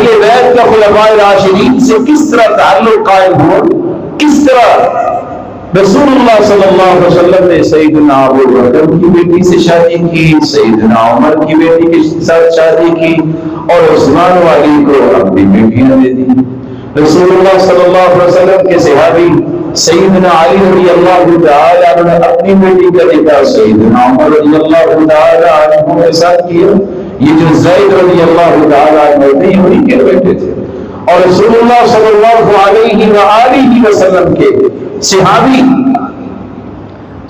اہل بیت کا خلفائے راشدین سے کس طرح تعلق قائم ہو، کس طرح رسول اللہ صلی اللہ علیہ وسلم نے سیدنا ابو بکر کی بیٹی سے شادی کی، سیدنا عمر کی بیٹی کے ساتھ شادی کی، اور عثمان و علی کو اپنی بیٹیاں دے دی۔ رسول اللہ صلی اللہ علیہ وسلم کے صحابی سیدنا علی رضی اللہ تعالی عنہ نے اپنی بیٹی کا نکاح سیدنا عمر رضی اللہ تعالی عنہ کے ساتھ کیا۔ یہ جو زید رضی اللہ تعالی عنہ تھے یہ انہی کے بیٹے تھے، اور رسول اللہ صلی اللہ علیہ وآلہ وسلم کے صحابی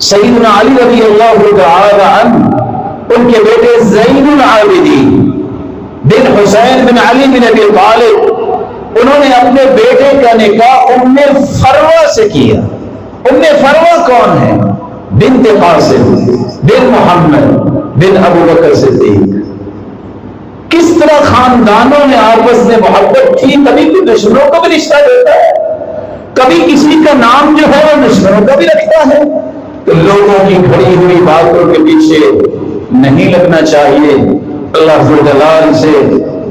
سیدنا علی رضی اللہ تعالی عنہ، ان کے بیٹے زین العابدین بن حسین بن علی بن ابی طالب، انہوں نے اپنے بیٹے کا نکاح ام فروہ سے کیا۔ ام فروہ کون ہے؟ بنت قاسم بن محمد بن ابو بکر صدیق۔ کس طرح خاندانوں میں آپس میں محبت تھی، کبھی کوئی دشمنوں کو بھی رشتہ دیتا ہے، کبھی کسی کا نام جو ہے وہ دشمنوں کا بھی رکھتا ہے۔ تو لوگوں کی کھڑی ہوئی باتوں کے پیچھے نہیں لگنا چاہیے، اللہ ذو جلال سے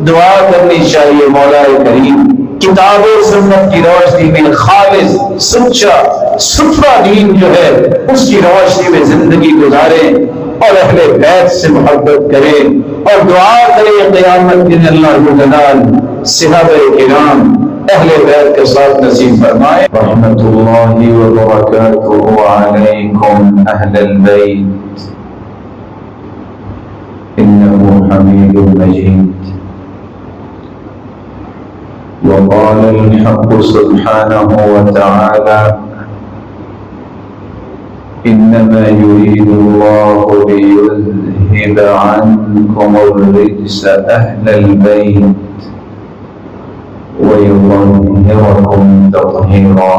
دعا کرنی چاہیے، مولا کریم کتاب و سنت کی روشنی میں خالص سچا ستھرا دین جو ہے اس کی روشنی میں زندگی گزاریں، اور اہل بیت سے محبت کریں، اور دعا کریں قیامت کے دن اللہ ذو جلال صحابہ کرام اہل بیت کے ساتھ نصیب فرمائے۔ رحمت اللہ وبرکاتہ علیکم اہل البیت انہ حمید مجید۔ وقال الحق سبحانه وتعالى إنما يريد الله ليذهب عنكم الرجس أهل البيت ويطهركم تطهيرا۔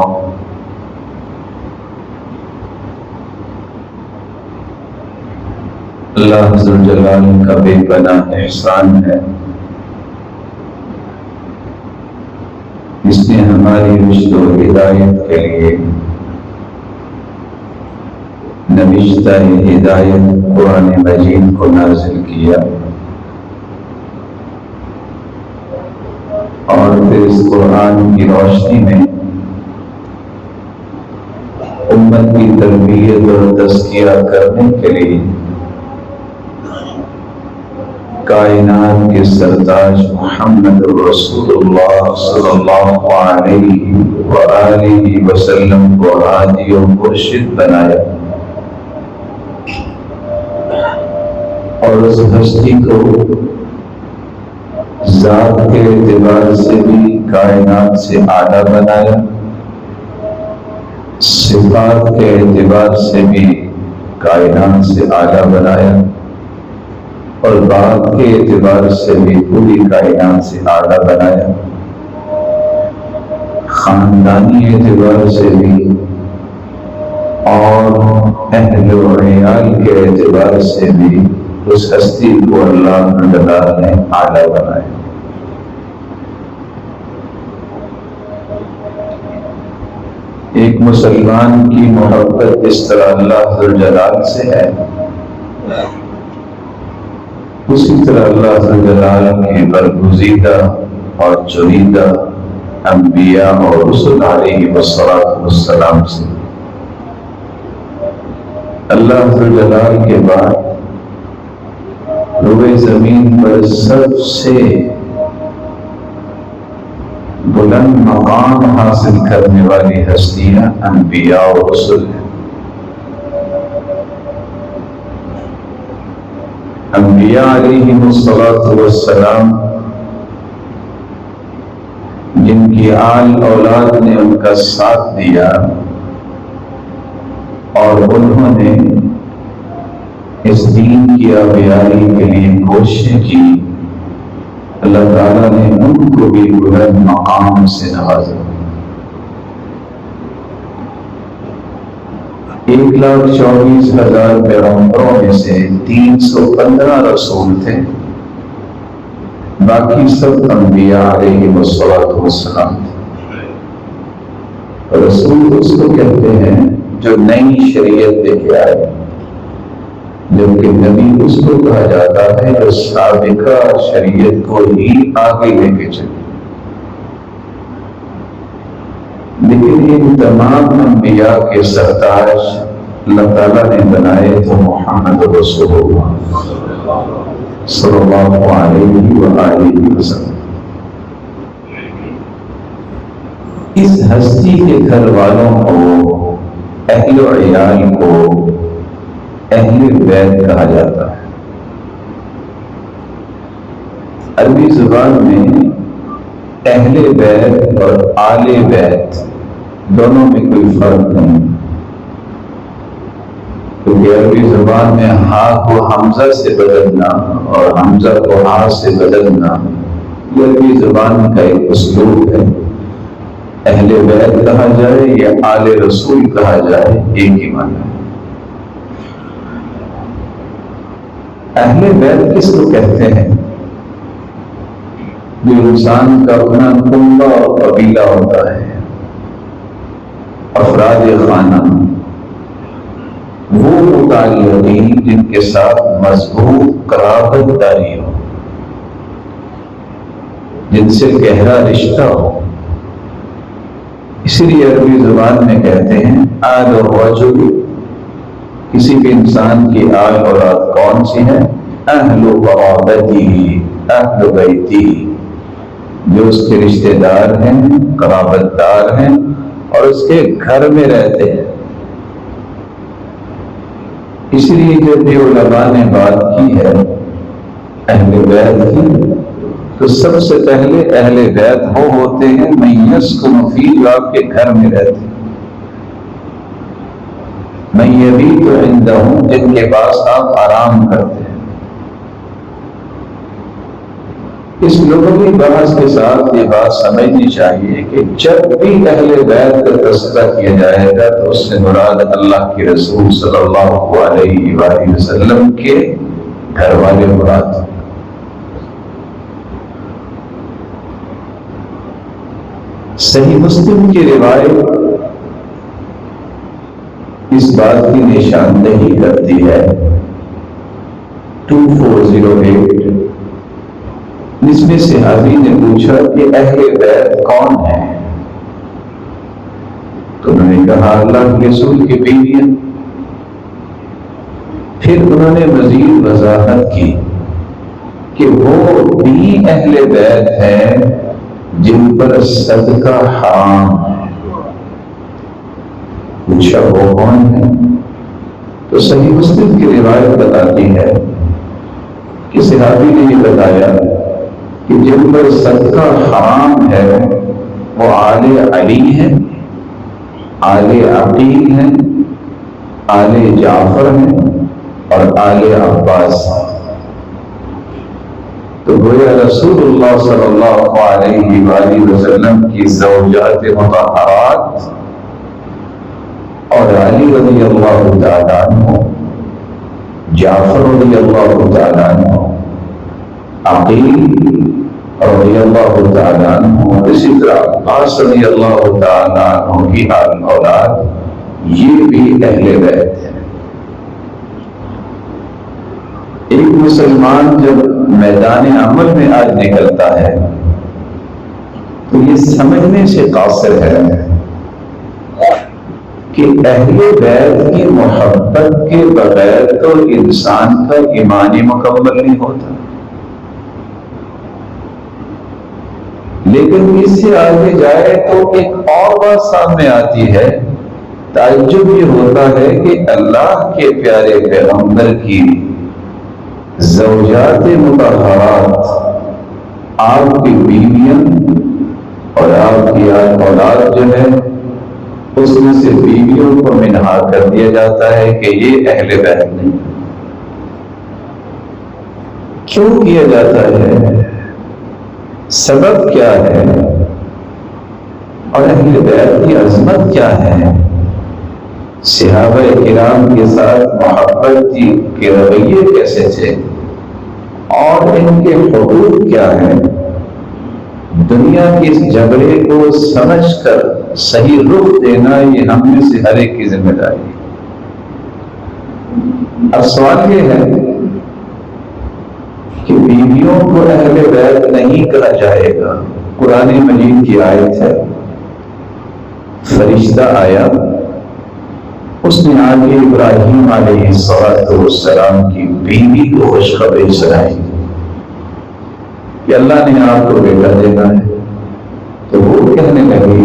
اللہ ذو جلال کا بے پناہ احسان ہے، اس نے ہماری رشد و ہدایت کے لیے نوشتہ ہدایت قرآن مجید کو نازل کیا، اور پھر اس قرآن کی روشنی میں امت کی تربیت اور تزکیہ کرنے کے لیے کائنات کے سرتاج محمد رسول اللہ صلی اللہ علیہ وآلہ وسلم کو ہادی و مرشد بنایا، اور اس ہستی کو ذات کے اعتبار سے بھی کائنات سے اعلیٰ بنایا، صفات کے اعتبار سے بھی کائنات سے اعلیٰ بنایا، اور بات کے اعتبار سے بھی پوری کائنات سے اعلیٰ بنایا، خاندانی اعتبار سے بھی اور اہل و عیال کے اعتبار سے بھی اس ہستی کو اللہ تعالیٰ نے اعلیٰ بنایا۔ ایک مسلمان کی محبت اس طرح اللہ ذو جلال سے ہے، اسی طرح اللہ ذو جلال کے برگزیدہ اور چنیدہ انبیاء اور رسل علیہ السلام سے۔ اللہ ذو جلال کے بعد روئے زمین پر سب سے بلند مقام حاصل کرنے والی ہستیاں انبیاء اور رسل ہیں۔ انبیاء علیہ السلام جن کی آل اولاد نے ان کا ساتھ دیا اور انہوں نے اس دین کی آبیاری کے لیے کوششیں کی، اللہ تعالیٰ نے ان کو بھی بلند مقام سے نوازا۔ 1,24,000 پیغمبروں میں سے 315 رسول تھے، باقی سب انبیاء علیہ السلام تھے۔ رسول اس کو کہتے ہیں جو نئی شریعت لے کے آئے، جبکہ نبی اس کو کہا جاتا ہے جو سابقہ شریعت کو ہی آگے لے کے چلے. لیکن ان تمام انبیاء کے سرتاج اللہ تعالیٰ نے بنائے تو محمد رسول اللہ صلی اللہ علیہ وآلہ وسلم. اس ہستی کے گھر والوں کو، اہل و عیال کو اہل بیت کہا جاتا ہے. عربی زبان میں اہل بیت اور آل بیت دونوں میں کوئی فرق نہیں، کیونکہ عربی زبان میں ہا کو حمزہ سے بدلنا اور حمزہ کو ہا سے بدلنا یہ عربی زبان کا ایک اسلوب ہے. اہل بیت کہا جائے یا آل رسول کہا جائے ایک ہی معنی ہے. اہل بیت کس کو کہتے ہیں؟ جو انسان کا اپنا کنبہ اور قبیلہ ہوتا ہے، افراد خانہ، وہ متعلقین جن کے ساتھ مضبوط قرابت داری ہو، جن سے گہرا رشتہ ہو. اسی لیے عربی زبان میں کہتے ہیں آل الرجل، کسی بھی انسان کی آل اولاد کون سی ہے؟ اہل قرابتی، اہل بیتی، جو اس کے رشتہ دار ہیں، قرابت دار ہیں اور اس کے گھر میں رہتے ہیں. اس لیے جب بھی علماء نے بات کی ہے اہل بیت کی، تو سب سے پہلے اہل بیت وہ ہوتے ہیں من یسکن فی، جو آپ کے گھر میں رہتے ہیں، من یبیت عندہم، جن کے پاس آپ آرام کرتے ہیں. اس لغوی بحث کے ساتھ یہ بات سمجھنی چاہیے کہ جب بھی اہل بیت کا تذکرہ کیا جائے گا تو اس سے مراد اللہ کے رسول صلی اللہ علیہ وآلہ وسلم کے گھر والے مراد. صحیح مسلم کی روایت اس بات کی نشاندہی کرتی ہے 2408. اس میں صحابی نے پوچھا کہ اہل بیت کون ہے؟ تو انہوں نے کہا اللہ کے رسول کی بیویاں. پھر انہوں نے مزید وضاحت کی کہ وہ بھی اہل بیت ہیں جن پر صدقہ حرام ہے. پوچھا وہ کون ہے؟ تو صحیح مسلم کی روایت بتاتی ہے کہ صحابی نے یہ بتایا کہ جن پر صدقہ حرام ہے وہ آل علی ہیں، آل عقیل ہیں، آل جعفر ہیں اور آل عباس ہیں. تو گویا رسول اللہ صلی اللہ علیہ وآلہ وسلم کی زوجات مطہرات اور علی رضی اللہ تعالیٰ عنہ، جعفر رضی اللہ تعالیٰ عنہ، عقیل رضی اللہ تعالیٰ عنہ، اسی طرح عباس رضی اللہ تعالیٰ عنہ کی اولاد، یہ بھی اہل بیت ہیں. ایک مسلمان جب میدان عمل میں آج نکلتا ہے تو یہ سمجھنے سے قاصر ہے کہ اہل بیت کی محبت کے بغیر تو انسان کا ایمان مکمل نہیں ہوتا. لیکن اس سے آگے جائے تو ایک اور بات سامنے آتی ہے. تعجب یہ ہوتا ہے کہ اللہ کے پیارے پیغمبر کی زوجات مطہرات، آپ کی بیویاں اور آپ کی اولاد جو ہے اس میں سے بیویوں کو منہا کر دیا جاتا ہے کہ یہ اہل بیت نہیں. کیوں کیا جاتا ہے؟ سبب کیا ہے؟ اور اہل بیت کی عظمت کیا ہے؟ صحابہ کرام کے ساتھ محبت کے رویے کیسے تھے اور ان کے حقوق کیا ہیں؟ دنیا کے اس جھگڑے کو سمجھ کر صحیح رخ دینا یہ ہم میں سے ہر ایک کی ذمہ داری ہے. اب سوال یہ ہے کہ بیویوں کو اہل بیت نہیں کہا جائے گا. قرآن مجید کی آیت ہے، فرشتہ آیا، اس نے آگے ابراہیم علیہ السلام کی بیوی کو خوشخبری سنائی کہ اللہ نے آپ کو بیٹا دینا ہے. تو وہ کہنے لگی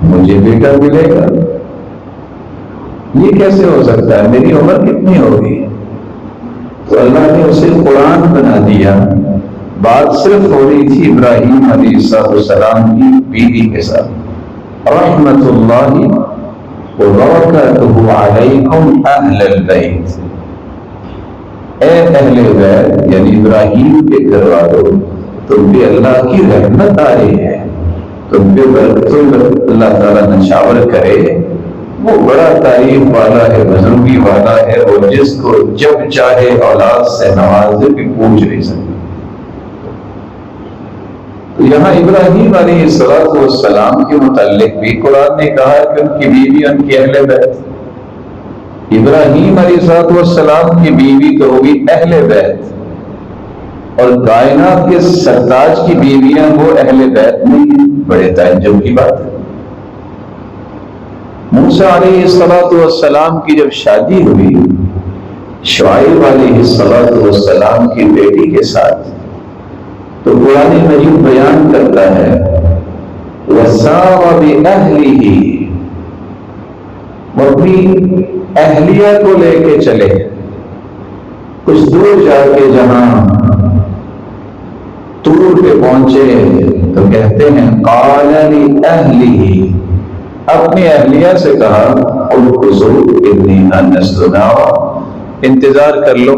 مجھے بیٹا ملے گا، یہ کیسے ہو سکتا ہے، میری عمر کتنی ہوگی؟ تو اللہ نے اسے قرآن بنا دیا. بات صرف ہو رہی تھی ابراہیم علیہ السلام کی بیوی کے ساتھ. رحمت اللہ وبرکاتہ علیکم اہل البیت، اے اہل بیت یعنی ابراہیم کے گھر والوں، تم پہ اللہ کی رحمت آ رہی ہے، تم پہ برکت اللہ تعالیٰ نشاور کرے. وہ بڑا تعریف والا ہے، بزرگی والا ہے، اور جس کو جب چاہے اولاد سے نوازے بھی پوچھ نہیں سکتے. یہاں ابراہیم علیہ السلام کے متعلق بھی قرآن نے کہا کہ ان کی بیوی ان کی اہل بیت. ابراہیم علیہ السلام کی بیوی تو ہوگی اہل بیت، اور کائنات کے سرتاج کی بیویاں وہ اہل بیت نہیں. بڑے تعجب کی بات ہے. موسیٰ علیہ السلام کی جب شادی ہوئی شعیب علیہ السلام کی بیٹی کے ساتھ، تو قرآن مجید بیان کرتا ہے وَسَارَ بِأَهْلِهِ، وہ اپنی اہلیہ کو لے کے چلے کچھ دور جا کے، جہاں طور پہ پہنچے تو کہتے ہیں قَالَ لِأَهْلِهِ، اپنی اہلیہ سے کہا اُرْكُضُوا إِنِّي آنَسْتُ نَارًا، انتظار کر لو،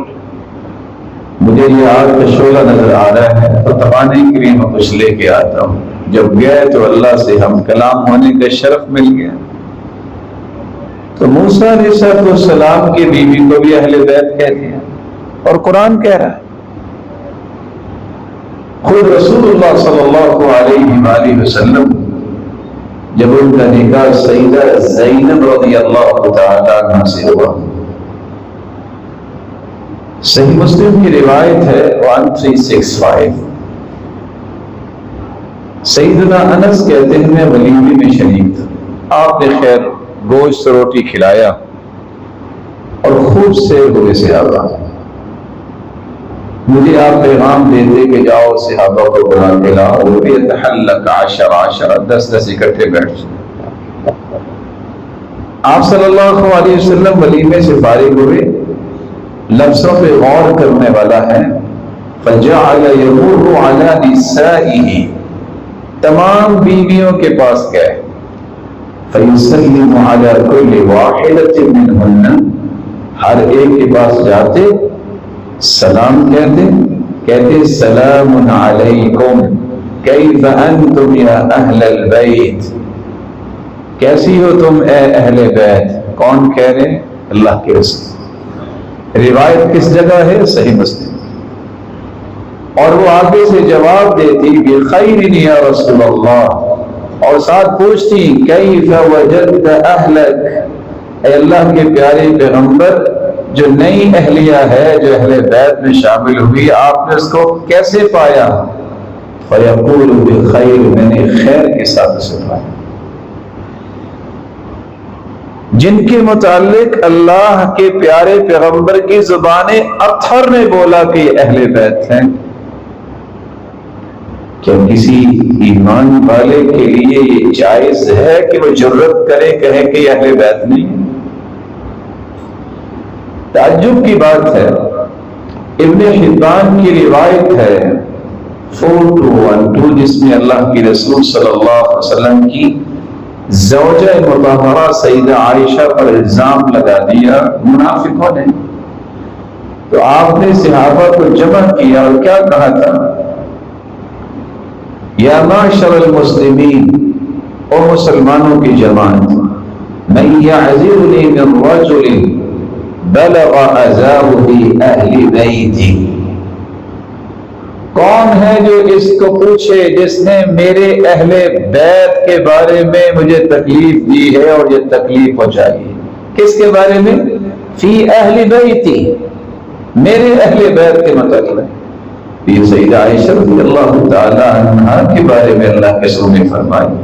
مجھے یہ آگ کا شعلہ نظر آ رہا ہے تو تپانے کے لیے میں کچھ لے کے آتا ہوں. جب گئے تو اللہ سے ہم کلام ہونے کا شرف مل گیا. تو موسیٰ علیہ السلام کی بیوی کو بھی اہل بیت کہہ دیا، اور قرآن کہہ رہا ہے. خود رسول اللہ صلی اللہ علیہ وآلہ وسلم جب ان کا نکاح سیدہ زینب رضی اللہ تعالیٰ عنہ سے ہوا، صحیح مسلم کی روایت ہے 1365، سیدنا انس کہتے ہیں میں ولیمے میں شریک تھا. آپ نے خیر گوشت روٹی کھلایا اور خوب سے ہوئے صحابہ. مجھے آپ پیغام دیتے کہ جاؤ صحابہ کو بلا کے لاؤ، وہ بھی یتحلق 10 10 اکٹھے بیٹھ. آپ صلی اللہ علیہ وسلم ولیمے سے فارغ ہوئے، لفظوں پہ غور کرنے والا ہے. فجعل يمر على نسائه، تمام بیویوں کے پاس گئے. فيسلم على كل واحدة منهن، ہر ایک کے پاس جاتے سلام کہتے سلام علیکم کیف انتم یا اہل البیت، کیسی ہو تم اے اہل بیت. کون کہہ رہے؟ اللہ کے رسول. روایت کس جگہ ہے؟ صحیح مسلم. اور وہ آگے سے جواب دیتی بخیر یا رسول اللہ، اور ساتھ پوچھتی کیف وجدت اہلک، اے اللہ کے پیارے پیغمبر جو نئی اہلیہ ہے جو اہل بیت میں شامل ہوئی آپ نے اس کو کیسے پایا؟ فیقول بخیر، میں نے خیر کے ساتھ اسے پایا. جن کے متعلق اللہ کے پیارے پیغمبر کی زبان اطہر نے بولا کہ یہ اہل بیت ہیں، کیا کسی ایمان والے کے لیے یہ جائز ہے کہ وہ جرت کرے کہے کہ یہ اہل بیت نہیں؟ تعجب کی بات ہے. ابن حبان کی روایت ہے 4212 جس میں اللہ کی رسول صلی اللہ علیہ وسلم کی زوجہ مطہرہ سیدہ عائشہ پر الزام لگا دیا منافقوں نے. تو آپ نے صحابہ کو جمع کیا اور کیا کہا تھا؟ یا معشر المسلمین، او مسلمانوں کی جماعت، من یعذرنی من رجل بلغ اذاہ فی اہل بیتی، کون ہے جو اس کو پوچھے جس نے میرے اہل بیت کے بارے میں مجھے تکلیف دی ہے اور یہ تکلیف پہنچائی ہے؟ کس کے بارے میں؟ فی اہل بیتی، میرے اہل بیت کے متعلق۔ یہ سیدہ عائشہ رضی اللہ تعالی عنہا کے بارے میں اللہ کے رسول نے فرمائی،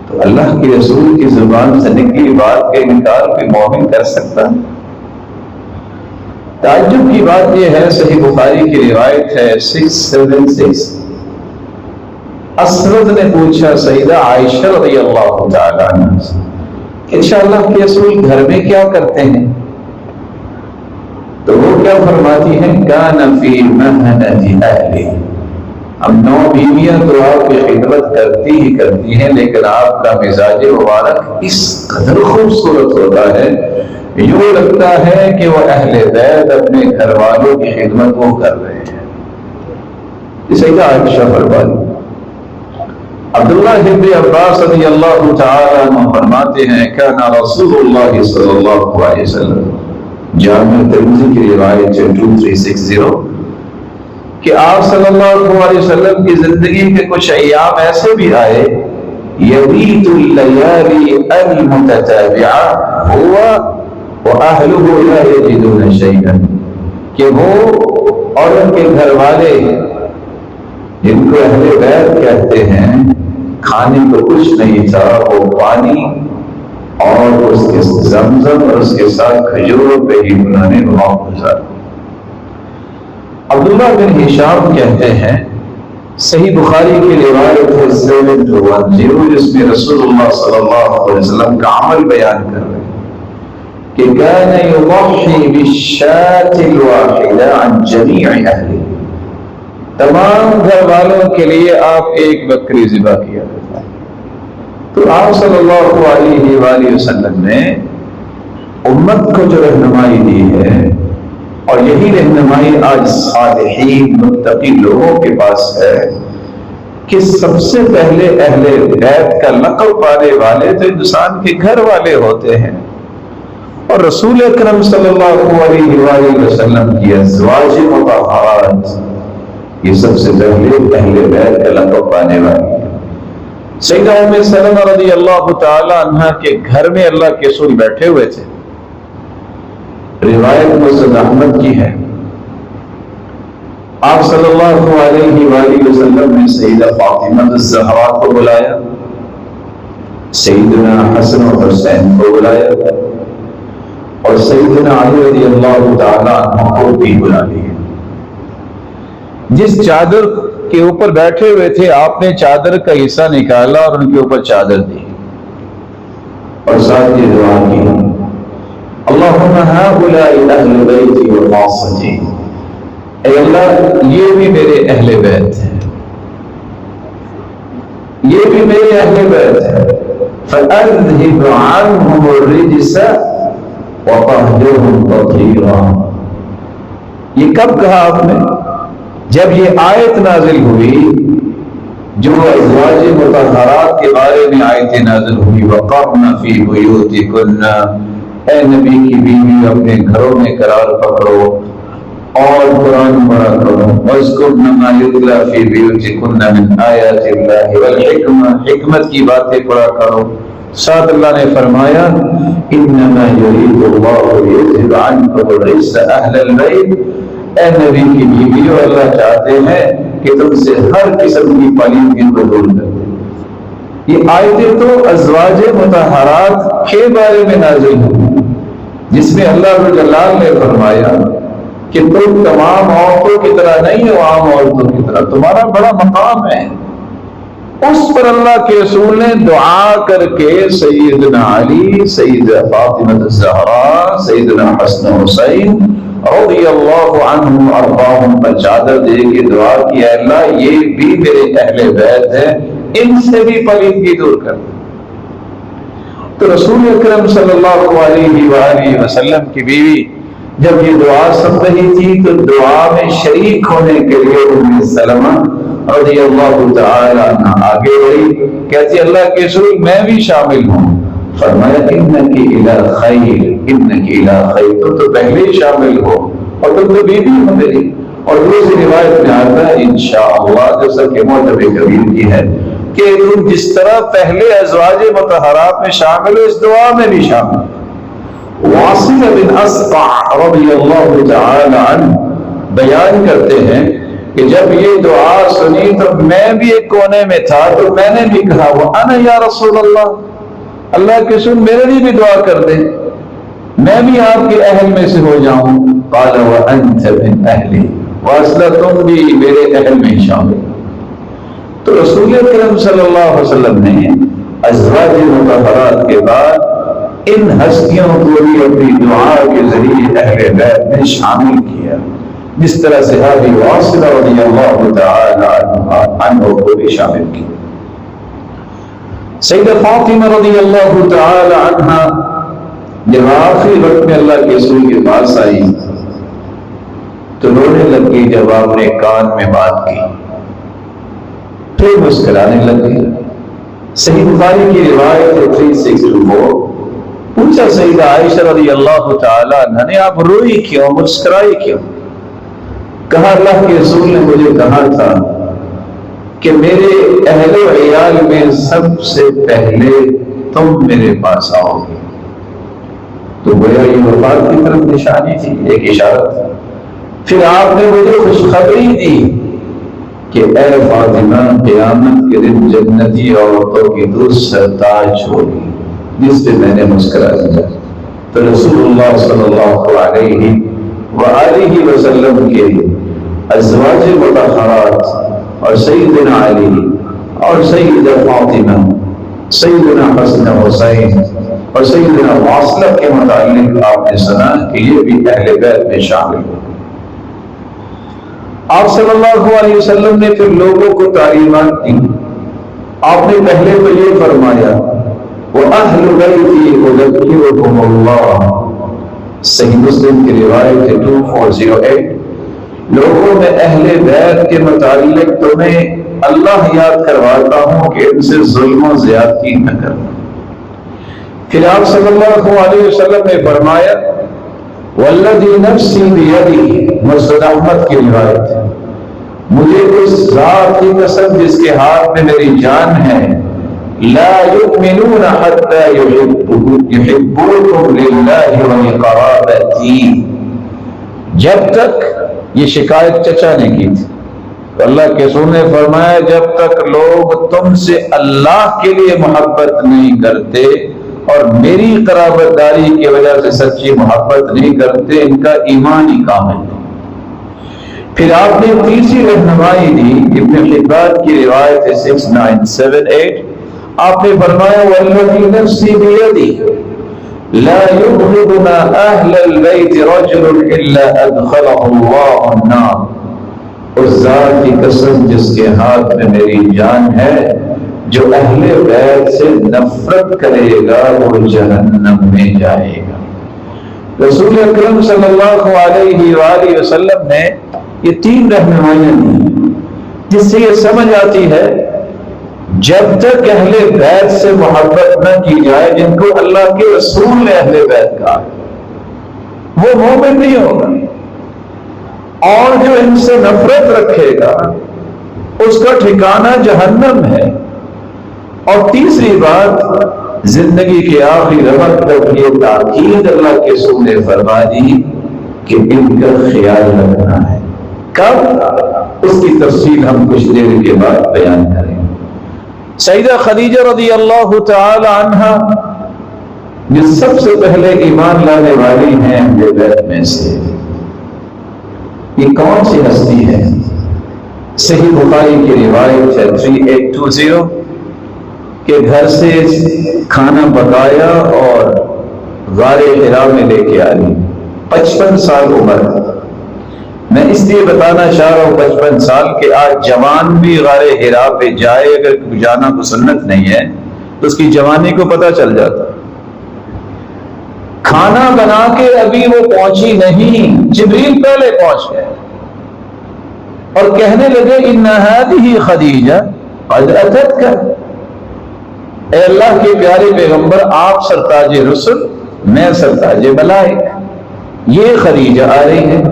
تو اللہ کے رسول کی زبان سے نکلی بات کا انکار کوئی مومن کر سکتا؟ تعجب کی بات یہ ہے، صحیح بخاری کی روایت ہے 676، اسود نے پوچھا سیدہ عائشہ رضی اللہ تعالی عنہ سے کہ انشاءاللہ کے رسول گھر میں کیا کرتے ہیں؟ تو وہ کیا فرماتی ہیں، کان فی مہنۃ اہلہ، ہم 9 بیویاں تو آپ کی خدمت کرتی ہی کرتی ہیں، لیکن آپ کا مزاج مبارک اس قدر خوبصورت ہوتا ہے، یوں لگتا ہے کہ وہ اہل بیت اپنے گھر والوں کی خدمت وہ کر رہے ہیں۔ یہ سیدہ عائشہ فرماتی۔ عبداللہ بن عباس رضی اللہ تعالی عنہ فرماتے ہیں، کان رسول اللہ صلی اللہ علیہ وسلم، جامع ترمذی کی روایت 2360، کہ آپ صلی اللہ علیہ وسلم کی زندگی کے کچھ ایام ایسے بھی آئے، یبیت اللیالی المتتابعہ ہوا واہلہ لا یجدون شیئا، کہ وہ اور ان کے گھر والے جن کو اہل بیت کہتے ہیں، کھانے کو کچھ نہیں تھا، وہ پانی اور اس کے زمزم اور اس کے ساتھ کھجوروں پہ ہی انہوں نے وقت گزارا۔ عبداللہ بن ہشام کہتے ہیں، صحیح بخاری کی روایت ہے 710، جس میں رسول اللہ صلی اللہ علیہ وسلم کا عمل بیان کر رہے ہیں کہ كان يضحي بالشاة الواحدة عن جميع اہلہ، تمام گھر والوں کے لیے آپ ایک بکری ذبح کیا کرتے ہیں۔ تو آپ صلی اللہ علیہ وآلہ وسلم نے امت کو جو رہنمائی دی ہے، اور یہی رہنمائی آج صالحین متقی لوگوں کے پاس ہے، کہ سب سے پہلے اہل بیت کا لقب پانے والے تو انسان کے گھر والے ہوتے ہیں، اور رسول اکرم صلی اللہ علیہ وآلہ وسلم کی ازواج مطہرات یہ سب سے پہلے اہل بیت کا لقب پانے والی ہے۔ سیدہ ام سلمہ رضی اللہ تعالی عنہ کے گھر میں اللہ کے رسول بیٹھے ہوئے تھے، روایت مسند احمد کی ہے، آپ صلی اللہ علیہ وآلہ وسلم نے سیدہ فاطمہ الزہرا کو بلایا، سیدنا حسن و حسین کو بلایا، اور سیدنا علی رضی اللہ تعالی عنہ کو بھی بلا لیا۔ جس چادر کے اوپر بیٹھے ہوئے تھے، آپ نے چادر کا حصہ نکالا اور ان کے اوپر چادر دی، اور ساتھ یہ دعا کی، اللہم ہؤلاء اہل بیتی وخاصتی، اے اللہ یہ بھی میرے اہل بیت ہیں، یہ بھی میرے اہل بیت ہیں، فَأَذْهِبْ عَنْهُمُ الرِّجْسَ وَطَهِّرْهُمْ تَطْهِيرًا۔ یہ کب کہا آپ نے؟ جب یہ آیت نازل ہوئی جو ازواج مطہرات کے بارے میں آیت نازل ہوئی، وَقَرْنَ فِي بُيُوتِكُنَّ، اے نبی کی بیوی اپنے گھروں میں قرار پکڑو اور قرآن پڑھا کرو، وَاذْكُرْنَ مَا يُتْلَى فِي بُيُوتِكُنَّ مِنْ آيَاتِ اللَّهِ وَالْحِكْمَةِ، حکمت کی باتیں پڑھا کرو۔ ساتھ اللہ نے فرمایا، إِنَّمَا يُرِيدُ اللَّهُ لِيُذْهِبَ عَنْكُمُ الرِّجْسَ أَهْلَ الْبَيْتِ، اے نبی کی بیویوں اللہ چاہتے ہیں کہ تم سے ہر قسم کی پلیدی کو دور کر دیں۔ یہ آیتیں تو ازواج مطہرات کے بارے میں نازل ہوئی، جس میں اللہ رب جلال نے فرمایا کہ تم تمام عورتوں کی طرح نہیں ہو، عام عورتوں کی طرح، تمہارا بڑا مقام ہے۔ اس پر اللہ کے رسول نے دعا کر کے سیدنا علی، سیدہ فاطمہ الزہرا، سیدنا حسن حسین رضی اللہ عنہم ارضاہم پر چادر دے کے دعا کی، اے اللہ یہ بھی میرے اہل بیت ہیں، ان سے بھی پلیدگی دور کر۔ تو رسول اکرم صلی اللہ علیہ وآلہ وسلم کی بیوی جب یہ دعا سن رہی تھی تو دعا میں شریک ہونے کے لیے ام سلمہ رضی اللہ تعالی عنہ آگے بڑھی، کہتی اللہ کے رسول میں بھی شامل ہوں۔ فرمایا انکی الی خیر، انکی الی خیر، تم تو پہلے ہی شامل ہو اور تم تو بیوی ہو میری۔ اور دوسری روایت میں آتا ہے انشاءاللہ، جیسا کہ معجم کبیر کی ہے، کہ تم جس طرح پہلے ازواج مطہرات میں شامل ہو، اس دعا میں بھی شامل ہو۔ واصل بن اسقع رضی اللہ تعالی عنہ بیان کرتے ہیں کہ جب یہ دعا سنی تو میں بھی ایک کونے میں تھا تو میں نے بھی کہا وَأَنَا يَا رسول اللہ، اللہ کے سن میرے لیے بھی دعا کر دیں، میں بھی آپ کے اہل میں سے ہو جاؤں۔ قال وَأَنْتَ مِنْ أَهْلِي، واصلہ تم بھی میرے اہل میں شامل۔ تو رسول اکرم صلی اللہ علیہ وسلم نے ازواج مطہرات کے بعد ان ہستیوں کو بھی اپنی دعا کے ذریعے اہل بیت میں شامل کیا، جس طرح صحابی واصلہ رضی اللہ تعالی عنہ کو بھی شامل کیا۔ سیدہ فاطمہ رضی اللہ تعالی عنہ جب آخری وقت میں اللہ کے رسول کے پاس آئی تو رونے لگی جب آپ نے کان میں بات کی، پھر مسکرانے لگی۔ صحیح بخاری کی روایت 3624 پوچھا سیدہ عائشہ رضی اللہ تعالی عنہ نے آپ روئی کیوں، مسکرائی کیوں؟ کہا اللہ کے رسول نے مجھے کہا تھا کہ میرے اہل و عیال میں سب سے پہلے تم میرے پاس آؤ گے۔ تو گویا یہ وفات کی طرف نشانی تھی، ایک اشارہ تھا۔ پھر آپ نے مجھے خوشخبری دی کہ اے فاطمہ قیامت کے دن جنتی عورتوں کی دوست سرتاج ہوگی، جس سے میں نے مسکرا دیا۔ تو رسول اللہ صلی اللہ علیہ وآلہ وسلم کے ازواج مطہرات اور سیدنا علی اور سیدہ فاطمہ، سیدنا حسن حسین اور سیدنا واصلہ کے متعلق آپ نے سنا کہ یہ بھی اہل بیت میں شامل ہو۔ آپ صلی اللہ علیہ وسلم نے پھر لوگوں کو تعلیمات دی۔ آپ نے پہلے تو یہ فرمایا وَأَهْلُ بَيْتِي أُذَكِّرُكُمُ اللَّهَ، صحیح مسلم کی روایت ہے 2408، لوگوں میں اہل بیت کے متعلق تمہیں اللہ یاد کرواتا ہوں کہ ان سے ظلم و زیادتی نہ کرنا۔ پھر آپ صلی اللہ علیہ وسلم نے فرمایا والذی نفسی بیدی، مسعود احمد کی روایت ہے، مجھے اس ذات کی قسم جس کے ہاتھ میں میری جان ہے، لا یؤمنون حتی یحبوکم للہ ولقرابتی، جب تک، یہ شکایت چچا نے کی تھی، اللہ کے رسول نے فرمایا جب تک لوگ تم سے اللہ کے لیے محبت نہیں کرتے اور میری قرابت داری کی وجہ سے سچی محبت نہیں کرتے، ان کا ایمان ہی کامل نہیں۔ پھر آپ نے تیسری رہنمائی دی، ابن حبان کی روایت ہے 6978، آپ نے فرمایا والذی نفسی بیدی لا یبغضنا اہل البیت رجل الا ادخلہ اللہ النار، اس ذات کی قسم جس کے ہاتھ میں میری جان ہے، جو اہل بیت سے نفرت کرے گا وہ جہنم میں جائے گا۔ رسول اکرم صلی اللہ علیہ وآلہ وسلم نے یہ تین رہنمائیاں دی، جس سے یہ سمجھ آتی ہے جب تک اہل بیت سے محبت نہ کی جائے، جن کو اللہ کے رسول نے اہل بیت کہا، وہ مومن نہیں ہوگا، اور جو ان سے نفرت رکھے گا اس کا ٹھکانہ جہنم ہے۔ اور تیسری بات، زندگی کے آخری رمق تک یہ تاکید اللہ کے رسول نے فرما دی کہ ان کا خیال رکھنا ہے۔ کب؟ اس کی تفصیل ہم کچھ دیر کے بعد بیان کریں۔ سیدہ خدیجہ رضی اللہ تعالی عنہ جو سب سے پہلے ایمان لانے والی ہیں اہل بیت میں سے، یہ کون سی ہستی ہے؟ صحیح بخاری کی روایت ہے 3820 کہ گھر سے کھانا پکایا اور غار حرا میں لے کے آئی، 55 سال عمر۔ میں اس لیے بتانا چاہ رہا ہوں 55 سال کہ آج جوان بھی غار حرا پہ جائے، اگر جانا کو سنت نہیں ہے تو اس کی جوانی کو پتہ چل جاتا۔ کھانا بنا کے ابھی وہ پہنچی نہیں، جبریل پہلے پہنچ گئے اور کہنے لگے ان هذه خدیجہ قد اتتک، اے اللہ کے پیارے پیغمبر آپ سرتاج رسل، میں سرتاج ملائک، یہ خدیجہ آ رہی ہے،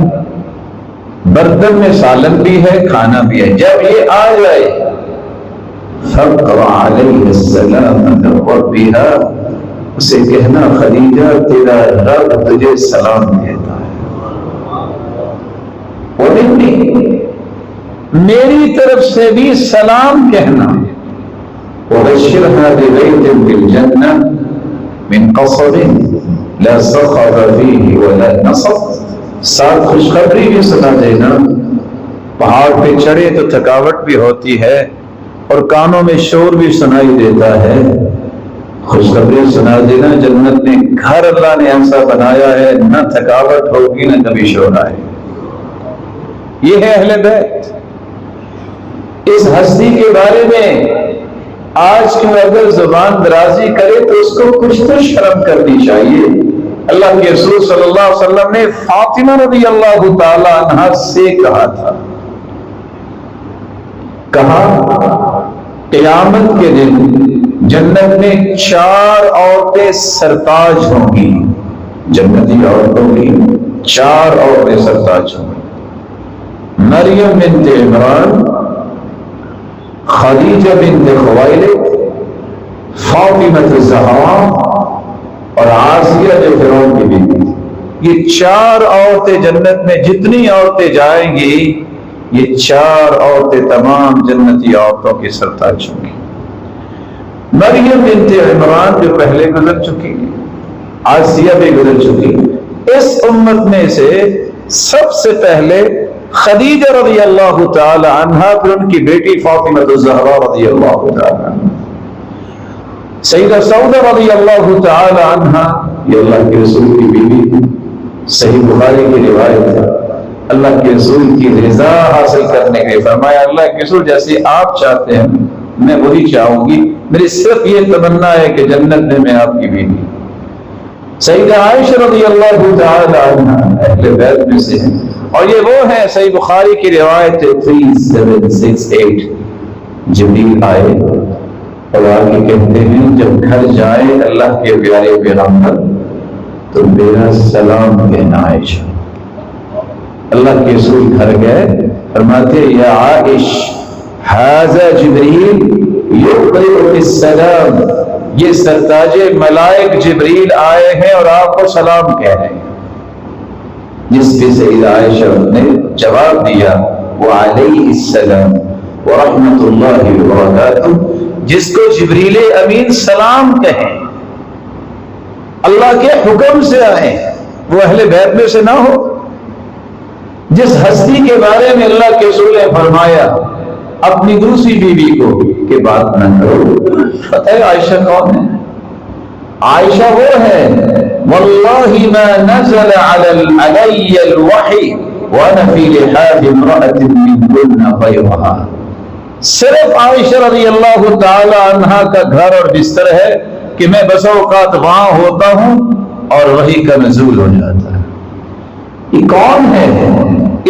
برتن میں سالن بھی ہے کھانا بھی ہے، جب یہ آ جائے فَقْرَ عَلَيْهِ السَّلَامَةَ رَبِّهَا، اسے کہنا خدیجہ تیرا رب تجھے سلام کہتا ہے، اور میری طرف سے بھی سلام کہنا۔ وبشرها ببيت في الجنة من قصب لا صخب فيه ولا نصب، ساتھ خوشخبری بھی سنا دینا، پہاڑ پہ چڑھے تو تھکاوٹ بھی ہوتی ہے اور کانوں میں شور بھی سنائی دیتا ہے، خوشخبری سنا دینا جنت میں گھر اللہ نے ایسا بنایا ہے نہ تھکاوٹ ہوگی نہ کبھی شور آئے۔ یہ ہے اہل بیت۔ اس ہستی کے بارے میں آج کیوں اگر زبان درازی کرے تو اس کو کچھ تو شرم کرنی چاہیے۔ اللہ کے رسول صلی اللہ علیہ وسلم نے فاطمہ رضی اللہ تعالی عنہا سے کہا تھا، کہا قیامت کے دن جنت میں 4 عورتیں سرتاج ہوں گی، جنتی عورتوں کی 4 عورتیں سرتاج ہوں گی، مریم بنت عمران، خدیجہ بنت خویلد، فاطمہ الزہرا اور آسیہ جو فرعون کی بیوی۔ یہ 4 عورتیں جنت میں جتنی عورتیں جائیں گی، یہ 4 عورتیں تمام جنتی عورتوں کی سرتاج ہوں گی۔ مریم بنت عمران جو پہلے گزر چکی، آسیہ بھی گزر چکی، اس امت میں سے سب سے پہلے خدیجہ رضی اللہ تعالی عنہا، پھر ان کی بیٹی فاطمہ الزہرا رضی اللہ تعالی عنہا، سیدہ سودہ رضی اللہ تعالی عنہا، یہ اللہ کے رسول کی بیوی، صحیح بخاری کی روایت ہے، اللہ کے رسول کی رضا حاصل کرنے کے لیے فرمایا اللہ کے رسول جیسے آپ چاہتے ہیں میں وہی چاہوں گی، میری صرف یہ تمنا ہے کہ جنت میں میں آپ کی بیوی۔ سیدہ عائشہ رضی اللہ تعالی عنہا اہل بیت میں سے ہیں، اور یہ وہ ہے صحیح بخاری کی روایت 3768، جبریل آئے اور آگے کہتے ہیں جب گھر جائے اللہ کے پیارے پیغمبر تو میرا سلام کہنا عائشہ۔ اللہ کے رسول گھر گئے، فرماتے یا عائش ھذا جبریل یقرئک السلام، یہ سرتاج ملائک جبریل آئے ہیں اور آپ کو سلام کہہ رہے ہیں۔ جس پہ سیدہ عائشہ نے جواب دیا وعلیہ السلام ورحمۃ اللہ وبرکاتہ، جس کو جبریل امین سلام کہیں، اللہ کے حکم سے آئے، وہ اہل بیت میں سے نہ ہو۔ جس ہستی کے بارے میں اللہ کے رسول نے فرمایا اپنی دوسری بیوی کو کہ بات نہ کرو، پتہ ہے عائشہ کون ہے؟ عائشہ وہ ہے واللہ ما نزل علی الوحی وانا فی لحاف امرأة منکن غیرها، صرف عائشہ رضی اللہ تعالی عنہا کا گھر اور بستر ہے کہ میں بس اوقات وہاں ہوتا ہوں اور وحی کا نزول ہو جاتا ہے۔ یہ کون ہے؟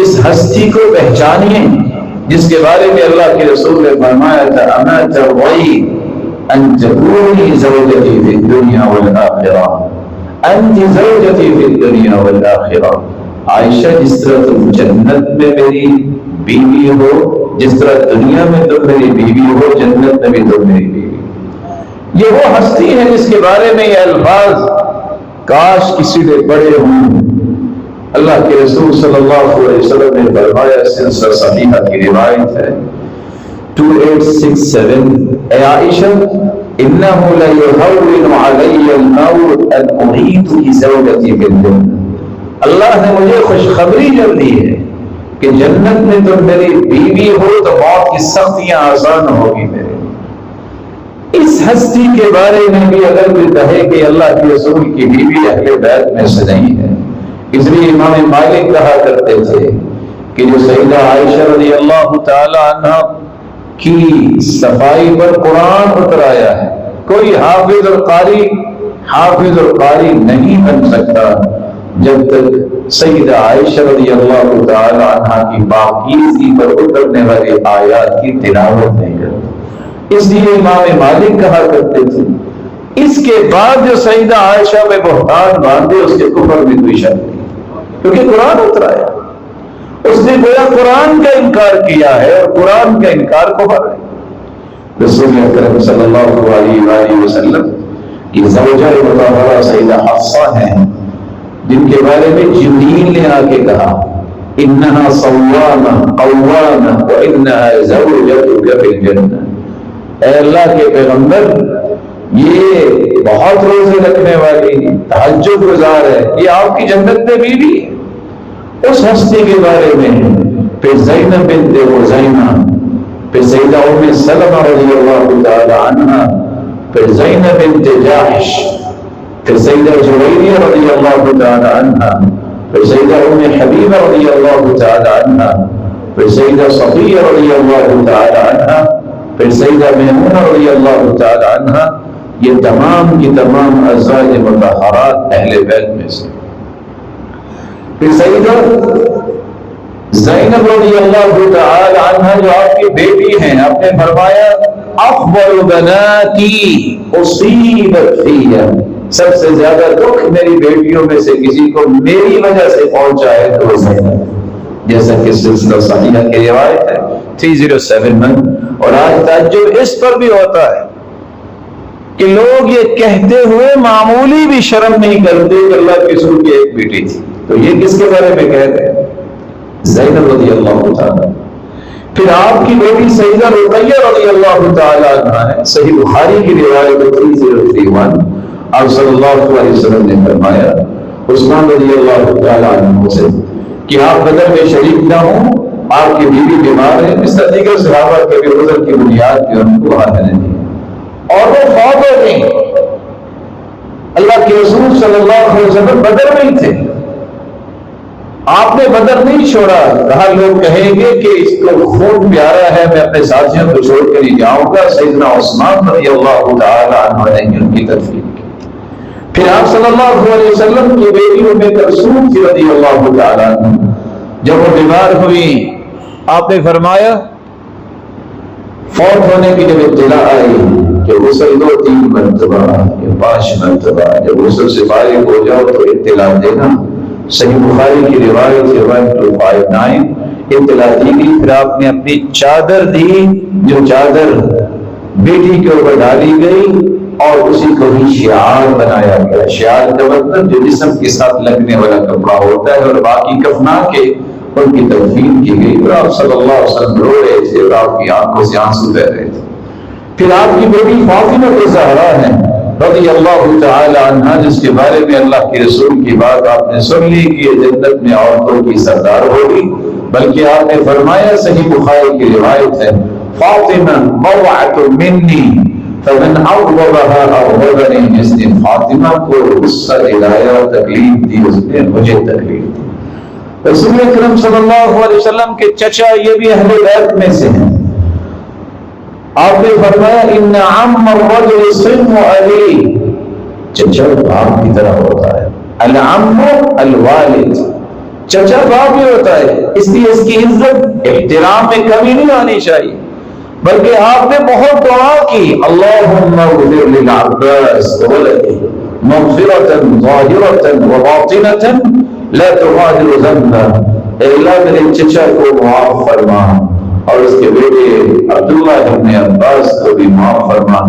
اس ہستی کو پہچانیے جس کے بارے میں اللہ کے رسول نے فرمایا تھا اما ترضی ان تکونی زوجتی فی الدنیا والآخرہ، انت زوجتی فی الدنیا والآخرہ، عائشہ جس طرح تم جنت میں میری بیوی ہو، جس طرح دنیا میں تم میری بیوی ہو، جنت میں بھی تم میری بیوی۔ یہ وہ ہستی ہے جس کے بارے میں یہ الفاظ کاش کسی نے پڑھے ہوں۔ اللہ کے رسول صلی اللہ علیہ وسلم نے فرمایا، سلسلہ صحیحہ کی روایت ہے 2867، اے عائشہ انہ لیہون علی الموت ان اعید زوجتی فی الجنہ، اللہ نے مجھے خوشخبری جب دی ہے کہ جنت میں تم میری بیوی ہو تو موت کی سختیاں آسان ہوگی میرے۔ اس ہستی کے بارے میں بھی اگر کوئی کہے کہ اللہ کے رسول کی بیوی اہل بیت میں سے نہیں ہے، اس لیے امام مالک کہا کرتے تھے کہ جو سیدہ عائشہ رضی اللہ تعالی عنہ کی صفائی پر قرآن اتر آیا ہے، کوئی حافظ اور قاری نہیں بن سکتا جب تک سیدہ عائشہ رضی اللہ تعالی عنہ کی پاکیزگی پر اترنے والے آیات کی تلاوت نہیں کرتے۔ اس لیے امام مالک کہا کرتے تھے اس کے بعد جو سیدہ عائشہ میں بہتان باندھے اس کے کفر میں کوئی شک نہیں، کیونکہ قرآن اترایا، اس نے گویا قرآن کا انکار کیا ہے اور قرآن کا انکار کفر ہے۔ رسول اکرم صلی اللہ علیہ وآلہ وسلم یہ زوجہ مطہرہ سیدہ حفصہ ہیں جن کے بارے میں جبریل نے آ کے کہا انہا صوامہ قوامہ وانہا زوجتک فی الجنہ، اے اللہ کے پیغمبر یہ بہت روزے رکھنے والی تہجد گزار ہے، یہ آپ کی جنت میں بیوی ہے۔ اس ہستی کے بارے میں پھر زینب بنت خزیمہ، پھر سیدہ ام سلمہ رضی اللہ تعالی عنہ، پھر زینب بنت جاحش، پھر سیدہ جویریہ رضی اللہ تعالی عنہ، پھر سیدہ ام حبیبہ رضی اللہ تعالی عنہ، پھر سیدہ صفیہ رضی اللہ تعالی عنہ، پھر سیدہ میمونہ رضی اللہ تعالی عنہ، یہ تمام کی تمام ازواج مطہرات اہل بیت میں سے۔ پھر سیدہ زینب رضی اللہ تعالی عنہ جو آپ کی بیٹی ہیں، آپ نے فرمایا افضل بناتی اصیبت فیہ، سب سے زیادہ دکھ میری بیٹیوں میں سے کسی کو میری وجہ سے پہنچا ہے تو وہ زینب، جیسا کہ سلسلہ صحیحہ کی روایت ہے 3071۔ اور آج تعجب اس پر بھی ہوتا ہے کہ لوگ یہ کہتے ہوئے معمولی بھی شرم نہیں کرتے کہ اللہ کے رسول کی ایک بیٹی تھی، تو یہ کس کے بارے میں کہہ رہے ہیں؟ زینب رضی اللہ تعالیٰ۔ پھر آپ کی بیٹی سیدہ رقیہ رضی اللہ تعالیٰ عنہ ہے، صحیح بخاری کی روایت 3031، آپ صلی اللہ علیہ وسلم نے فرمایا عثمان رضی اللہ تعالیٰ عنہ سے کہ آپ بدر میں شریک نہ ہوں، آپ کی بیوی بیمار ہے، اس طرح دیگر صحابہ کے بھی عذر کی بنیاد پہ ان کو حاضر نہیں اور وہ فوت ہو گئی۔ اللہ کے رسول صلی اللہ علیہ وسلم بدر میں ہی تھے، آپ نے بدر نہیں چھوڑا، کہا لوگ کہیں گے کہ اس کو خون پیارا ہے، میں اپنے ساتھیوں کو چھوڑ کے نہیں جاؤں گا۔ سیدنا عثمان رضی اللہ تعالی عنہ نے ان کی تدفین کی۔ پھر آپ صلی اللہ علیہ وسلم کی بیٹی ام کلثوم کی رضی اللہ تعالی عنہ جب وہ بیمار ہوئی، آپ نے فرمایا فوت ہونے کی جب اطلاع آئی کہ غسل دو 3 مرتبہ یا 5 مرتبہ، جب غسل سے فارغ ہو جاؤ تو اطلاع دینا، صحیح بخاری کی روایت 1259 اطلاع دی گئی۔ پھر آپ نے اپنی چادر دی، جو چادر بیٹی کے اوپر ڈالی گئی اور اسی کو ہی شعار بنایا گیا۔ شعار کا مطلب جو جسم کے ساتھ لگنے والا کپڑا ہوتا ہے، اور باقی کفنا کے ان کی تدفین کی گئی، اور آپ صلی اللہ علیہ وسلم رو رہے تھے اور آپ کی آنکھوں سے آنسو بہ رہے تھے۔ پھر آپ کی بیٹی فاطمہ الزہرا ہے رضی اللہ تعالی عنہ، جس کے بارے میں اللہ کے رسول کی بات آپ نے سن لی کہ یہ جنت میں عورتوں کی سردار ہوگی، بلکہ آپ نے فرمایا صحیح بخاری کی روایت ہے فاطمہ بضعۃ منی فمن اغضبها اغضبنی، جس نے فاطمہ کو غصہ دلایا تکلیف دی اس نے مجھے تکلیف دی۔ رسول اکرم صلی اللہ علیہ وسلم کے چچا یہ بھی اہل بیت میں سے ہیں، آپ نے فرمایا ان عم الرجل صن ابی، چچا باپ کی طرح ہوتا ہے، العم الوالد، چچا باپ ہی ہوتا ہے، اس لیے اس کی عزت احترام میں کمی نہیں آنی چاہیے، بلکہ آپ نے بہت دعا کی اللہم اغفر للعباس ولدی مغفرۃ ظاہرۃ وباطنۃ لا تغادر ذنبا، اے اللہ میرے چچا کو معاف فرما اور اس کے بیٹے عبداللہ ابن عباس کو بھی معاف فرما،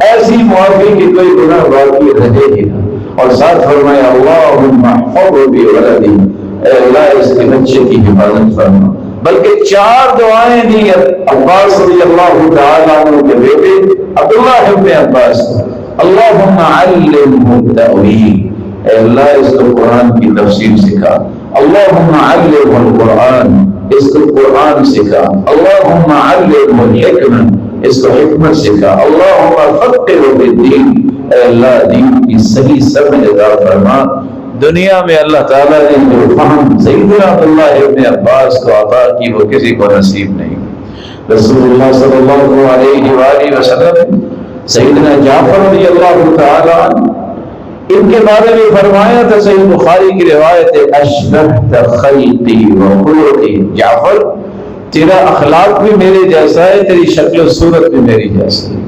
ایسی معافی کی کوئی گناہ باقی رہے ہی نہ، اور ساتھ فرمایا اللہم احفظ بولدی، اے اللہ اس کے بچے کی حفاظت فرما۔ بلکہ 4 دعائیں دی عباس رضی اللہ تعالیٰ عنہ کے بیٹے عبداللہ ابن عباس کو، اللہم علمہ التأویل، اے اللہ اس کو قرآن کی تفسیر سکھا، اللہم علمہ القرآن، اس کو قرآن سکھا، اللہم علمہ الحکمہ، اس کو حکمت سکھا، اللہم فقہہ فی الدین، اے اللہ دین کی صحیح سمجھ عطا فرما۔ دنیا میں اللہ تعالیٰ نے جو فہم سیدنا عبداللہ ابن عباس کو عطا کی وہ کسی کو نصیب نہیں۔ رسول اللہ صلی اللہ علیہ وآلہ وسلم سیدنا جعفر رضی اللہ تعالیٰ عنہ ان کے بارے میں فرمایا تھا، صحیح بخاری کی روایت ہے اشبہت خلقی وخلقی، جعفر تیرا اخلاق بھی میرے جیسا ہے، تیری شکل و صورت بھی میری جیسی ہے۔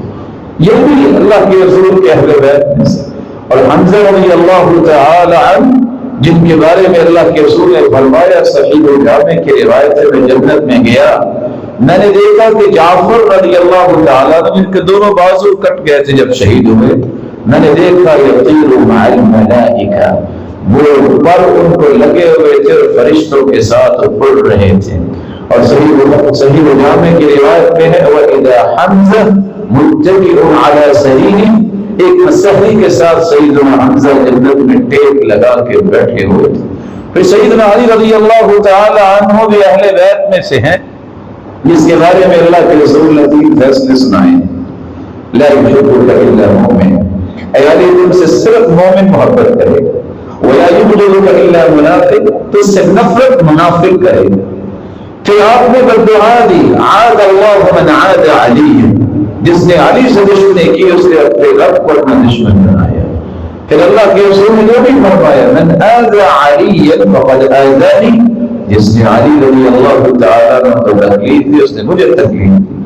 یہ بھی اللہ کے رسول کے اہل بیت میں سے۔ اور حمزہ رضی اللہ تعالی عنہ جن کے بارے میں اللہ کے رسول نے فرمایا، صحیح الجامع کی روایت ہے میں جنت میں گیا، میں نے دیکھا کہ جعفر رضی اللہ تعالیٰ عنہ جن کے دونوں بازو کٹ گئے تھے جب شہید ہوئے، میں نے دیکھا یطیر مع الملائکہ، وہ پر ان کو لگے ہوئے تھے اور فرشتوں کے ساتھ اڑ رہے تھے۔ اور صحیح جامع کی روایت میں ہے وَإِذَا حَمْزَةٌ مُتَّكِئٌ عَلَى سَرِيرٍ، ایک مسحری کے ساتھ سیدنا حمزہ جنت میں ٹیک لگا کے بیٹھے ہوئے تھے۔ پھر سیدنا علی رضی اللہ تعالی عنہ بھی اہل بیت میں سے ہیں، جس کے بارے میں اللہ کے رسول نے تین فیصلے سنائے۔ لا يحبك الا مؤمن، اے علی تم سے صرف مومن محبت کرے گا۔ ولا يبغضك الا منافق، تجھ سے نفرت منافق کرے گا۔ پھر آپ نے بددعا دی عاد اللہ من عاد علی، جس نے علی سے دشمنی کی اس نے اپنے رب کو اپنا دشمن بنایا۔ پھر اللہ کے رسول نے جو بھی فرمایا من آذى علیا فقد آذانی، جس نے علی رضی اللہ تعالیٰ عنہ کو تکلیف دی اس نے مجھے تکلیف دی۔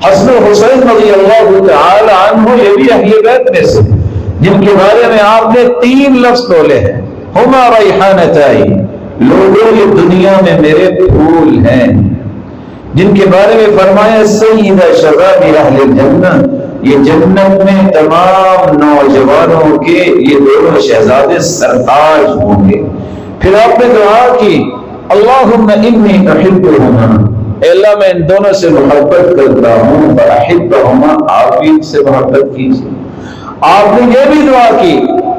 حسن و حسین رضی اللہ تعالیٰ عنہ یہ بھی اہل بیت میں سے جن کے بارے میں آپ نے تین لفظ بولے ہیں، ہما ریحانتائی، لوگوں یہ دنیا میں میرے پھول ہیں، جن کے بارے میں فرمایا سیدہ شباب اہل الجنہ، یہ جنت میں تمام نوجوانوں کے یہ دونوں شہزادے سرتاج ہوں گے۔ پھر آپ نے دعا کی اللہم انی احبہما، اے اللہ میں ان دونوں سے محبت کرتا ہوں، فاحبہما، آپ بھی ان سے محبت کیجیے۔ آپ نے یہ بھی دعا کی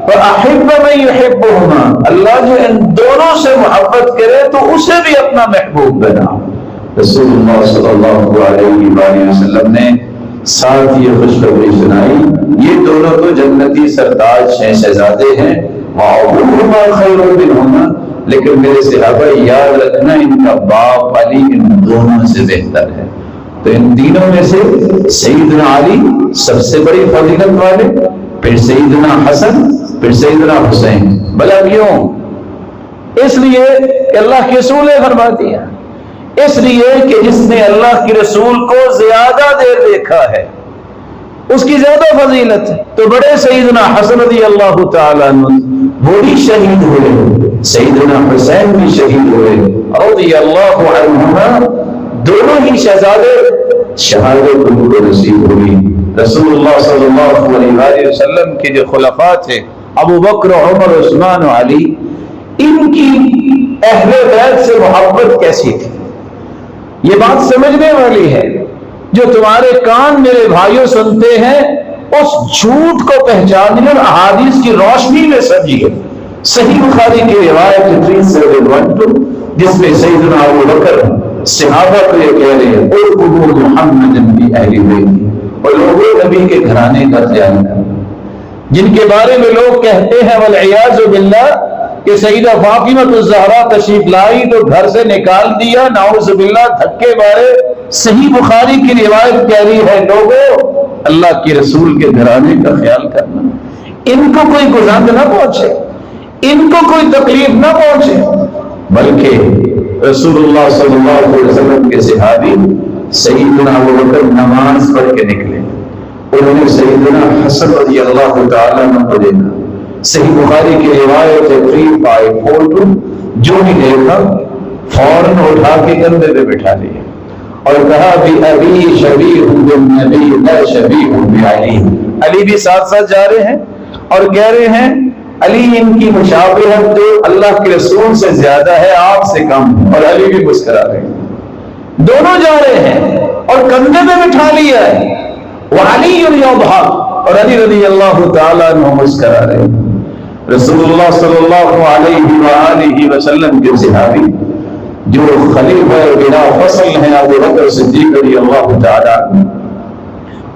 فاحب من یحبہما، اللہ جو ان دونوں سے محبت کرے تو اسے بھی اپنا محبوب بنا۔ رسول اللہ صلی اللہ علیہ وآلہ وسلم نے ساتھ یہ خوشخبری سنائی یہ دونوں تو جنتی سرتاج ہیں، شہزادے ہیں، وَأَبُوهُمَا خَيْرٌ مِنْهُمَا، لیکن میرے صحابہ یاد رکھنا ان کا باپ علی ان دونوں سے بہتر ہے۔ تو ان تینوں میں سے سیدنا علی سب سے بڑی فضیلت والے، پھر سیدنا حسن، پھر سیدنا حسین۔ بھلا کیوں؟ اس لیے کہ اللہ کے رسول نے فرما دیا، اس لیے کہ جس نے اللہ کے رسول کو زیادہ دیر دیکھا ہے اس کی زیادہ فضیلت ہے۔ تو بڑے سیدنا حسن رضی اللہ تعالیٰ عنہ وہ بھی شہید ہوئے، سیدنا حسین بھی شہید ہوئے رضی اللہ عنہما، دونوں ہی شہزادے شہادت ان کو نصیب ہوئی۔ رسول اللہ صلی اللہ علیہ وسلم کے جو خلفاء تھے ابو بکر، عمر، عثمان و علی، ان کی اہل بیت سے محبت کیسی تھی یہ بات سمجھنے والی ہے۔ جو تمہارے کان میرے بھائیوں سنتے ہیں اس جھوٹ کو پہچانیے اور احادیث کی روشنی میں سمجھیے۔ صحیح بخاری کی روایت 3712 جس میں سیدنا ابو بکر صحابہ کو یہ کہہ رہے ہیں ارقبوا محمد فی اہل بیت، اور لوگوں نبی کے گھرانے کا خیال کرنا، جن کے بارے میں لوگ کہتے ہیں والعیاذ باللہ کہ سیدہ فاطمہ الزہرا تشریف لائی تو گھر سے نکال دیا، نعوذ باللہ دھکے مارے۔ صحیح بخاری کی روایت کہہ رہی ہے لوگوں اللہ کے رسول کے گھرانے کا خیال کرنا، ان کو کوئی گزند نہ پہنچے، ان کو کوئی تکلیف نہ پہنچے، بلکہ رسول اللہ صلی اللہ علیہ وسلم کے صحابی سیدنا ابو بکر نماز پڑھ کے نکلے، انہوں نے سیدنا حسن رضی اللہ تعالیٰ عنہ کو دیکھا۔ صحیح بخاری کی روایت 3542 جو ہی دیکھا فوراً اٹھا کے کندھے پہ بٹھا لیا اور کہا بِأَبِي شَبِيهٌ بِالنَّبِيِّ لَا شَبِيهٌ بِعَلِيٍّ، علی بھی ساتھ ساتھ جا رہے ہیں اور کہہ رہے ہیں علی ان کی مشابہت تو اللہ کے رسول سے زیادہ ہے، آپ سے کم، اور علی بھی مسکرا رہے ہیں۔ دونوں جا رہے ہیں اور کندھے پہ بٹھا لیا ہے، وعلی یضحک، اور علی رضی اللہ تعالیٰ عنہ مسکرا رہے ہیں۔ رسول اللہ صلی اللہ علیہ وآلہ وسلم کے صحابی جو خلیفہ بلا فصل ہیں ابو بکر صدیق رضی اللہ تعالیٰ عنہ،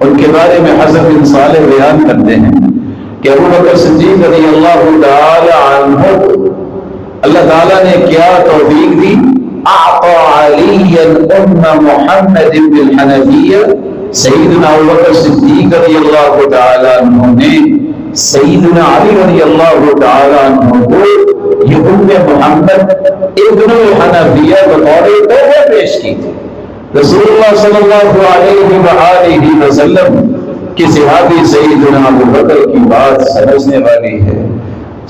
ان کے بارے میں حضرت بن صالح بیان کرتے ہیں کہ ابو بکر صدیق رضی اللہ تعالیٰ عنہ اللہ تعالیٰ نے کیا توفیق دی، اعطى علیا ام محمد بالحنفیہ، سیدنا ابو بکر صدیق رضی اللہ تعالیٰ عنہ نے سیدنا علی رضی اللہ تعالیٰ عنہ کو یہ ام محمد ابن الحنفیہ بطور تحفہ پیش کی تھی۔ رسول اللہ صلی اللہ علیہ وآلہ وسلم کی صحابی سیدنا ابو بکر کی بات سمجھنے والی ہے۔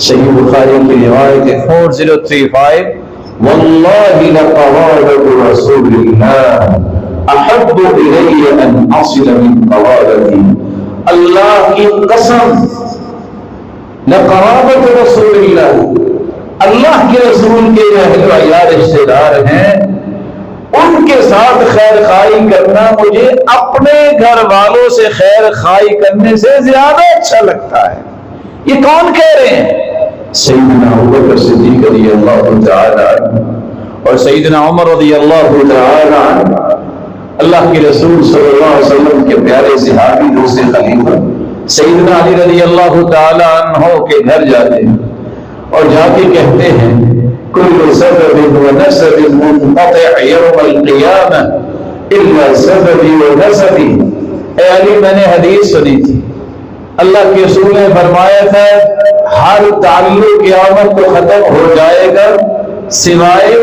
صحیح بخاری کی روایت 4035 واللہ لقوالۃ رسول اللہ احب الی ان اصل من قوالتی، اللہ کی قسم لقرابت رسول اللہ، اللہ کے رسول کے جو اہل و عیال رشتے دار ہیں ان کے ساتھ خیر خواہی کرنا مجھے اپنے گھر والوں سے خیر خواہی کرنے سے زیادہ اچھا لگتا ہے۔ یہ کون کہہ رہے ہیں؟ سیدنا ابوبکر صدیق رضی اللہ تعالی عنہ اور سیدنا عمر رضی اللہ تعالی عنہ، اللہ کے رسول صلی اللہ علیہ وسلم کے پیارے صحابی، دوسرے خلیفہ سیدنا علی رضی اللہ تعالی عنہ کے گھر جاتے ہیں اور جا کے کہتے ہیں کل سبب و نسب منقطع یوم القیامہ الا سببی و نسبی۔ اے علی، میں نے حدیث سنی تھی، اللہ کے رسول نے فرمایا تھا ہر تعلق قیامت کو ختم ہو جائے گا سوائے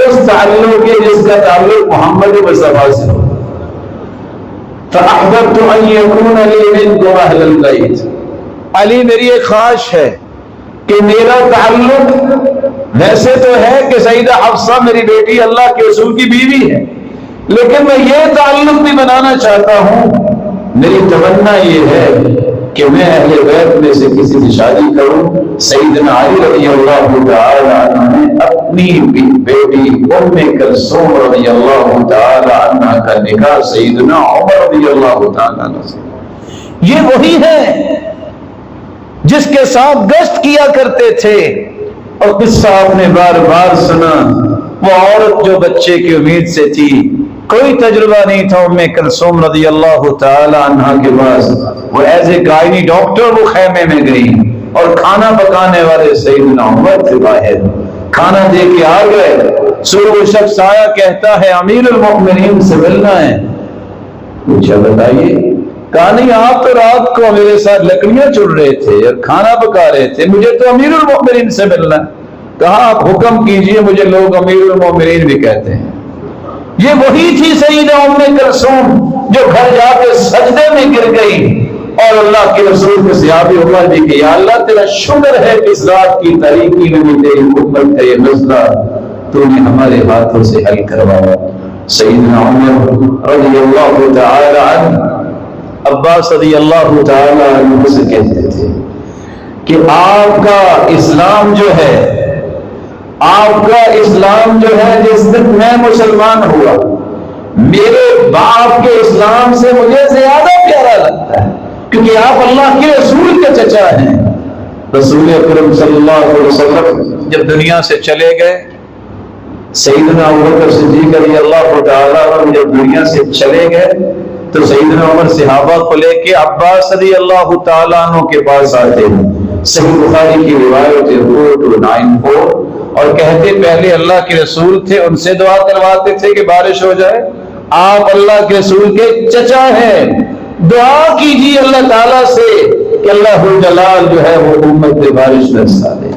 اس تعلق کے جس کا تعلق محمد مصطفیٰ سے ہو۔ فأحببت أن يكون لي منكم أهل البيت، علی میری ایک خواہش ہے کہ میرا تعلق ویسے تو ہے کہ سیدہ حفصہ میری بیٹی اللہ کے رسول کی بیوی ہے، لیکن میں یہ تعلق بھی بنانا چاہتا ہوں، میری تمنا یہ ہے کہ میں اہل بیت میں سے کسی سے شادی کروں۔ سیدنا علی رضی اللہ تعالی عنہ نے اپنی بیٹی ام کلثوم رضی اللہ تعالی عنہ کا نکاح سیدنا عمر رضی اللہ تعالی عنہ سے۔ یہ وہی ہے جس کے ساتھ گشت کیا کرتے تھے، اور قصہ آپ نے بار بار سنا، وہ عورت جو بچے کی امید سے تھی، کوئی تجربہ نہیں تھا ام کلثوم رضی اللہ تعالی عنہ کے پاس، وہ ایز اے گائنی ڈاکٹر وہ خیمے میں گئی اور کھانا پکانے والے سیدنا عمر تھے باہر، کھانا دے کے آ گئے، وہ شخص آیا کہتا ہے امیر المؤمنین سے ملنا ہے۔ پوچھا بتائیے، کہا نہیں آپ تو رات کو میرے ساتھ لکڑیاں چڑ رہے تھے اور کھانا پکا رہے تھے، مجھے تو امیر المؤمنین سے ملنا ہے۔ کہا آپ حکم کیجئے، مجھے لوگ امیر المؤمنین بھی کہتے ہیں۔ یہ وہی تھی سیدہ ام کلثوم جو گھر جا کے سجدے میں گر گئی اور اللہ کے رسول کے صحابی عمر جی کہ یا اللہ تیرا شکر ہے کہ اس رات کی تاریکی میں بھی تیری امت کا یہ مسئلہ تو نے ہمارے ہاتھوں سے حل کروایا۔ سیدنا عمر رضی اللہ تعالی عنہ عباس رضی اللہ تعالی عنہ سے کہتے تھے کہ آپ کا اسلام جو ہے، آپ کا اسلام جو ہے، جس دن میں مسلمان ہوا میرے باپ کے اسلام سے مجھے زیادہ پیارا لگتا ہے، کیونکہ آپ اللہ کے رسول کے چچا ہیں۔ رسول اکرم صلی اللہ علیہ وسلم جب دنیا سے چلے گئے، سیدنا ابوبکر صدیق رضی اللہ تعالیٰ عنہ جب دنیا سے چلے گئے تو سیدنا عمر صحابہ کو لے کے عباس رضی اللہ تعالیٰ عنہ کے پاس آتے ہیں۔ صحیح بخاری کی روایت 4294، اور کہتے پہلے اللہ کے رسول تھے، ان سے دعا کرواتے تھے کہ بارش ہو جائے، آپ اللہ کے رسول کے چچا ہیں، دعا کیجیے اللہ تعالیٰ سے کہ اللہ جلال جو ہے وہ امت پہ بارش برسا دے۔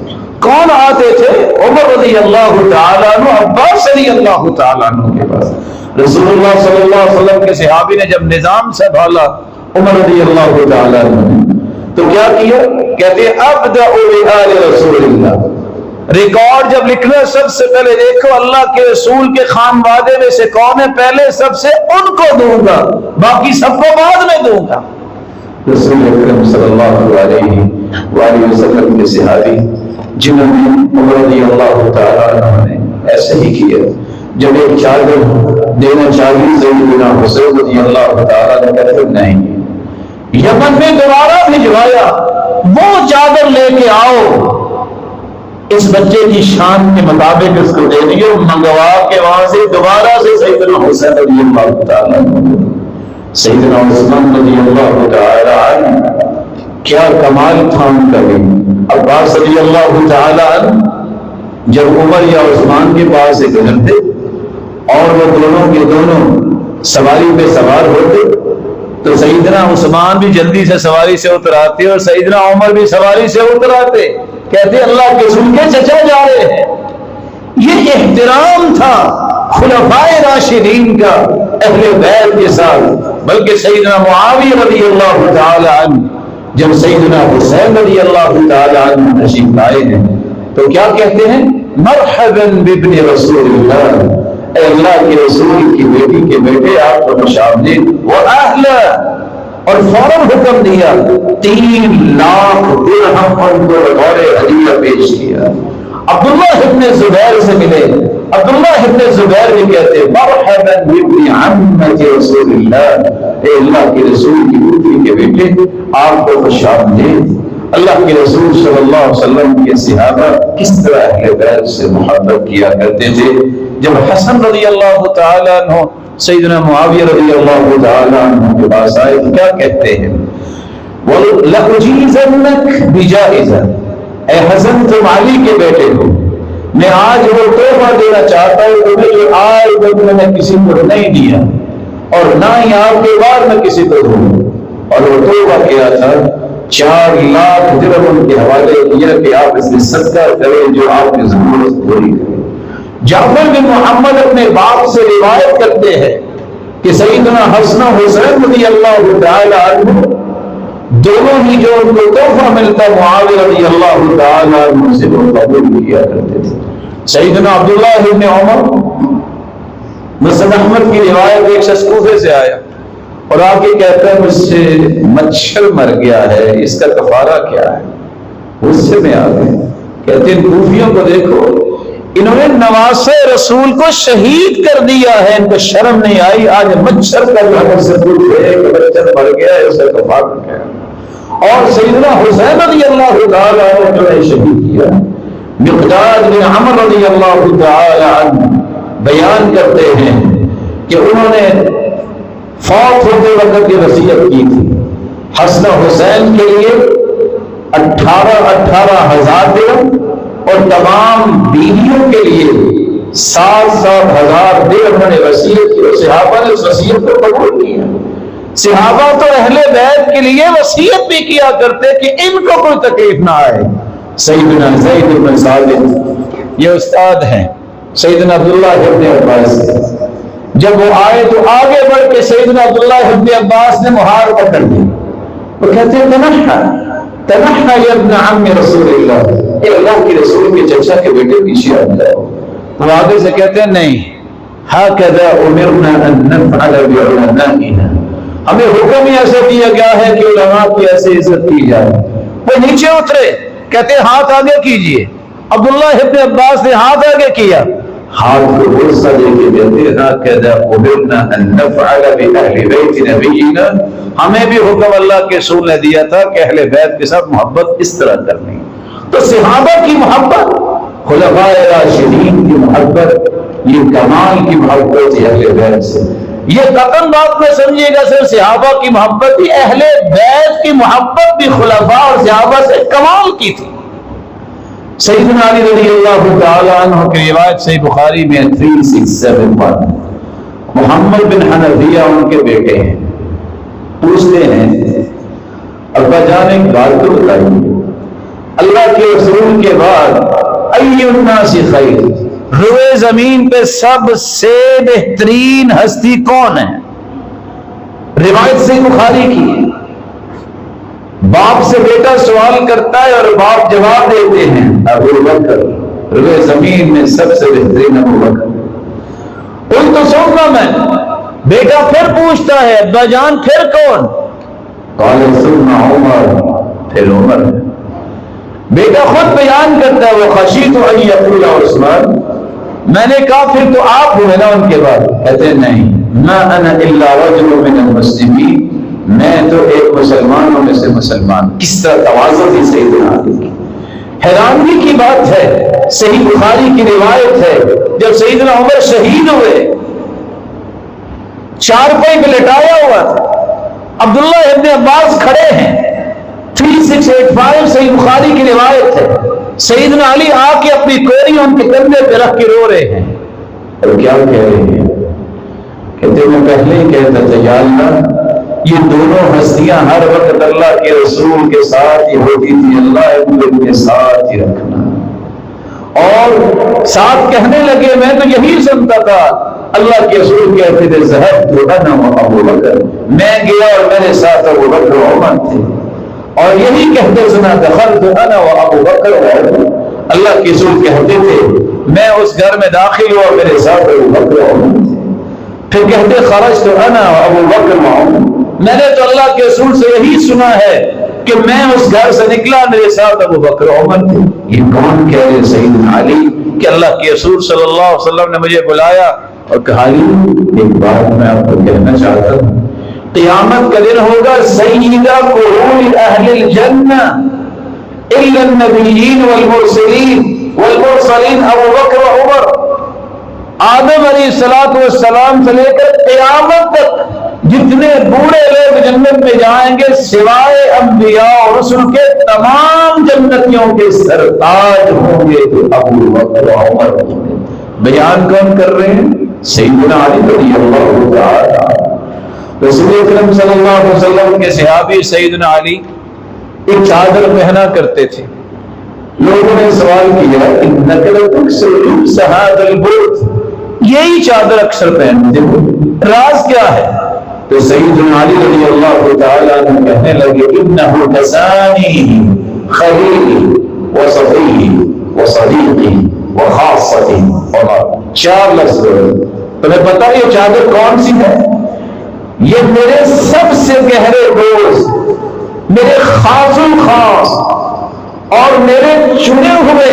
کون آتے تھے؟ عمر رضی اللہ تعالیٰ عنہ عباس رضی اللہ تعالیٰ عنہ کے پاس۔ رسول اللہ صلی اللہ علیہ وسلم کے صحابی نے جب نظام سنبھالا عمر رضی اللہ تعالیٰ عنہ نے تو کیا کیا؟ کہتے ابدأ بآل رسول اللہ، ریکارڈ جب لکھنا سب سے پہلے دیکھو اللہ کے رسول کے خانوادے میں سے کون ہے، پہلے سب سے ان کو دوں گا، باقی سب کو بعد میں دوں گا۔ رسول اکرم صلی اللہ علیہ وآلہ وسلم کے صحابی جنہوں نے عمر رضی اللہ تعالیٰ عنہ نے ایسے ہی کیا، جب ایک چادر دینا چاہیے سیدنا حسین رضی اللہ تعالیٰ نے کہتے نہیں، یمن میں دوبارہ بھجوایا، وہ چادر لے کے آؤ، اس بچے کی شان کے مطابق اس کو دے دیو، منگوا کے وہاں سے دوبارہ سے سیدنا حسین رضی اللہ تعالیٰ عنہ، سیدنا عثمان رضی اللہ تعالیٰ عنہ، کیا کمال تھا ان کا بھی۔ عباس رضی اللہ تعالیٰ عنہ جب عمر یا عثمان کے پاس سے گزرتے اور وہ دونوں کے دونوں سواری پہ سوار ہوتے تو سیدنا عثمان بھی جلدی سے سواری سے اتر آتے اور سیدنا عمر بھی سواری سے اتر آتے، کہتے اللہ کے رسول کے چچا جا رہے ہیں۔ یہ احترام تھا خلفائے راشدین کا اہل بیت کے ساتھ۔ بلکہ سیدنا معاویہ رضی اللہ تعالی عنہ جب سیدنا حسین رضی اللہ تعالی عنہ تشریف لائے ہیں تو کیا کہتے ہیں؟ مرحبا بابن رسول اللہ، اے اللہ کے رسول کی بیٹی کے بیٹے آپ کو خوش آمدید، واہلا، اور فوراً حکم دیا 3 لاکھ درہم ان کو بطور ہدیہ پیش کیا۔ عبداللہ ابن زبیر سے ملے، عبداللہ ابن زبیر بھی کہتے مرحبا بابن عمت رسول اللہ، اے اللہ کے رسول کی پوتری کے بیٹے آپ کو خوش آمدید۔ اللہ کے رسول صلی اللہ علیہ وسلم کے صحابہ کس طرح اہل بیت سے محبت کیا کرتے تھے۔ جب حسن رضی اللہ تعالیٰ عنہ سیدنا معاویہ رضی اللہ تعالیٰ عنہ کے پاس آئے تو کیا کہتے ہیں؟ وَلَأُجِيزَنَّكَ بِجَائِزَةٍ، اے حسن تم علی کے بیٹے ہو، میں آج وہ تحفہ دینا چاہتا ہوں تمہیں جو آج تک میں نے کسی کو نہیں دیا اور نہ ہی آپ کے بعد میں کسی کو دوں۔ اور وہ تحفہ کیا تھا 4 لاکھ درہم کے حوالے کیا کہ آپ اس میں صدقہ کریں جو آپ کی ضرورت پوری کرے۔ جعفر بن محمد اپنے باپ سے روایت کرتے ہیں کہ سیدنا حسن و حسین رضی اللہ تعالی عنہ دونوں ہی جو ان کو تحفہ ملتا معاویہ رضی اللہ تعالی عنہ سے وہ قبول کیا کرتے تھے۔ سیدنا عبداللہ ابن عمر، مسند احمد کی روایت، ایک شخص کوفے سے آیا اور آ کے کہتا ہے مجھ سے مچھر مر گیا ہے، اس کا کفارہ کیا ہے؟ غصے میں آ گئے، کہتے ہیں کوفیوں کو دیکھو، انہوں نے نواسے رسول کو شہید کر دیا ہے، ان کو شرم نہیں آئی، آج مچھر کا جو سے پوچھے کہ مچھر مر گیا ہے اس کا کفارہ کیا ہے؟ اور سیدنا حسین رضی اللہ تعالی عنہ جو ہے شہید کیا۔ مقداد بن عمر رضی اللہ تعالی عنہ بیان کرتے ہیں کہ انہوں نے فوت ہوتے وقت یہ وصیت کی تھی حسن حسین کے لیے 18,000 درہم اور تمام بیویوں کے لیے 7,000 درہم نے وصیت کی، اور صحابہ نے اس وصیت کو قبول کیا۔ صحابہ تو اہل بیت کے لیے وصیت بھی کیا کرتے کہ ان کو کوئی تکلیف نہ آئے۔ سیدنا زید بن ثابت یہ استاد ہیں سیدنا عبداللہ ابن عباس، جب وہ آئے تو آگے بڑھ کے سیدنا عبداللہ ابن عباس نے مہار پکڑ لی، وہ کہتے ہیں تنحا یا ابن عم رسول اللہ، اے اللہ کے رسول کے چچا کے بیٹے پیچھے آ جاؤ۔ وہ آگے سے کہتے ہیں نہیں، ہکذا امرنا ان نفعل بعلمائنا، ہمیں حکم ہی ایسے دیا گیا ہے کہ علماء کی ایسے عزت کی جائے۔ وہ نیچے اترے، کہتے ہیں ہاتھ آگے کیجئے۔ عبداللہ ابن عباس نے ہاتھ آگے کیا، ہاتھ کو غصہ دے کے کہتے ہیں ہکذا امرنا ان نفعل باہل بیت نبینا، ہمیں بھی حکم اللہ کے رسول نے دیا تھا کہ اہل بیت کے ساتھ محبت اس طرح کرنی۔ تو صحابہ کی محبت، خلفاء راشدین کی محبت، یہ کمال کی محبت ہے اہل بیت سے۔ یہ قطن بات میں سمجھیے گا صرف صحابہ کی محبت ہی، اہل بیت کی محبت بھی خلفاء اور صحابہ سے کمال کی تھی۔ سیدنا علی رضی اللہ تعالی عنہ کی روایت صحیح بخاری میں 3671، محمد بن حنفیہ ان کے بیٹے ہیں، پوچھتے ہیں ابا جان ایک بات تو بتائیے، اللہ کے رسول کے بعد ای الناس خیر، روئے زمین پہ سب سے بہترین ہستی کون ہے؟ روایت صحیح بخاری کی، باپ سے بیٹا سوال کرتا ہے اور باپ جواب دیتے ہیں ابو بکر، روئے زمین میں سب سے بہترین ابو بکر۔ ان تو سننا میں، بیٹا پھر پوچھتا ہے ابا جان پھر کون؟ قال ثم عمر، پھر عمر۔ بیٹا خود بیان کرتا ہے وہ خشیت ان یقول عثمان، میں نے کہا پھر تو آپ ہوئے نا ان کے بعد؟ کہتے ہیں نہیں، ما انا الا رجل من المسلمین، میں تو ایک مسلمانوں میں سے مسلمان۔ کس طرح تواضع تھی سیدنا علی کی۔ حیرانگی کی بات ہے، صحیح بخاری کی روایت ہے جب سیدنا عمر شہید ہوئے، چارپائی پہ لٹایا ہوا تھا، عبداللہ ابن عباس کھڑے ہیں، 3685 صحیح بخاری کی روایت ہے، سیدنا علی آ کے اپنی کوری ان کے کندھے پہ رکھ کے رو رہے ہیں، اور کیا کہہ رہے ہیں؟ کہتے میں پہلے ہی کہتا تھا یا اللہ یہ دونوں ہستیاں ہر وقت اللہ کے رسول کے ساتھ ہی ہوتی تھی، اللہ ان کے ساتھ ہی رکھنا۔ اور ساتھ کہنے لگے میں تو یہی سنتا تھا، اللہ کے رسول کہتے تھے ذهبت انا وابو بکر، میں گیا اور میرے ساتھ ابو بکر و عمر تھے، اور یہی کہتے سنا دخلت انا وابو بکر و عمر، اللہ کے رسول کہتے تھے میں اس گھر میں داخل ہوا میرے ساتھ ابو بکر و عمر تھے، پھر کہتے خرجت انا وابو بکر و عمر، میں نے تو اللہ کے رسول سے یہی سنا ہے کہ میں اس گھر سے نکلا میرے ساتھ ابو بکر عمر تھے۔ یہ کون کہہ رہے سیدنا علی کہ اللہ کے رسول صلی اللہ علیہ وسلم نے مجھے بلایا اور کہا علی ایک بات میں آپ کو کہنا چاہتا ہوں، قیامت کا دن ہوگا سیدہ قرون اہل الجنہ الا النبیین والمرسلین ابو بکر و عمر۔ آدم علیہ السلام سے لے کر قیامت تک جتنے بوڑھے لوگ جنت میں جائیں گے سوائے انبیاء اور رسل کے، تمام جنتیوں کے سرتاج ہوں گے تو ابو بکر و عمر ہوں گے۔ بیان کون کر رہے ہیں؟ سیدنا علی رضی اللہ تعالی۔ رسول اکرم صلی اللہ علیہ وسلم کے صحابی سیدنا علی ایک چادر پہنا کرتے تھے۔ لوگوں نے سوال کیا انک لتکسر لبس ھذا البرد، یہی چادر اکثر پہنتے ہو، راز کیا ہے؟ تو سیدنا علی رضی اللہ تعالی عنہ کہنے لگے انہ کسانی خلیلی وصفی وصدیقی وخاصتی، اور 4 لفظ۔ تمہیں پتا یہ چادر کون سی ہے؟ یہ میرے سب سے گہرے دوست، میرے خاص الخاص اور میرے چنے ہوئے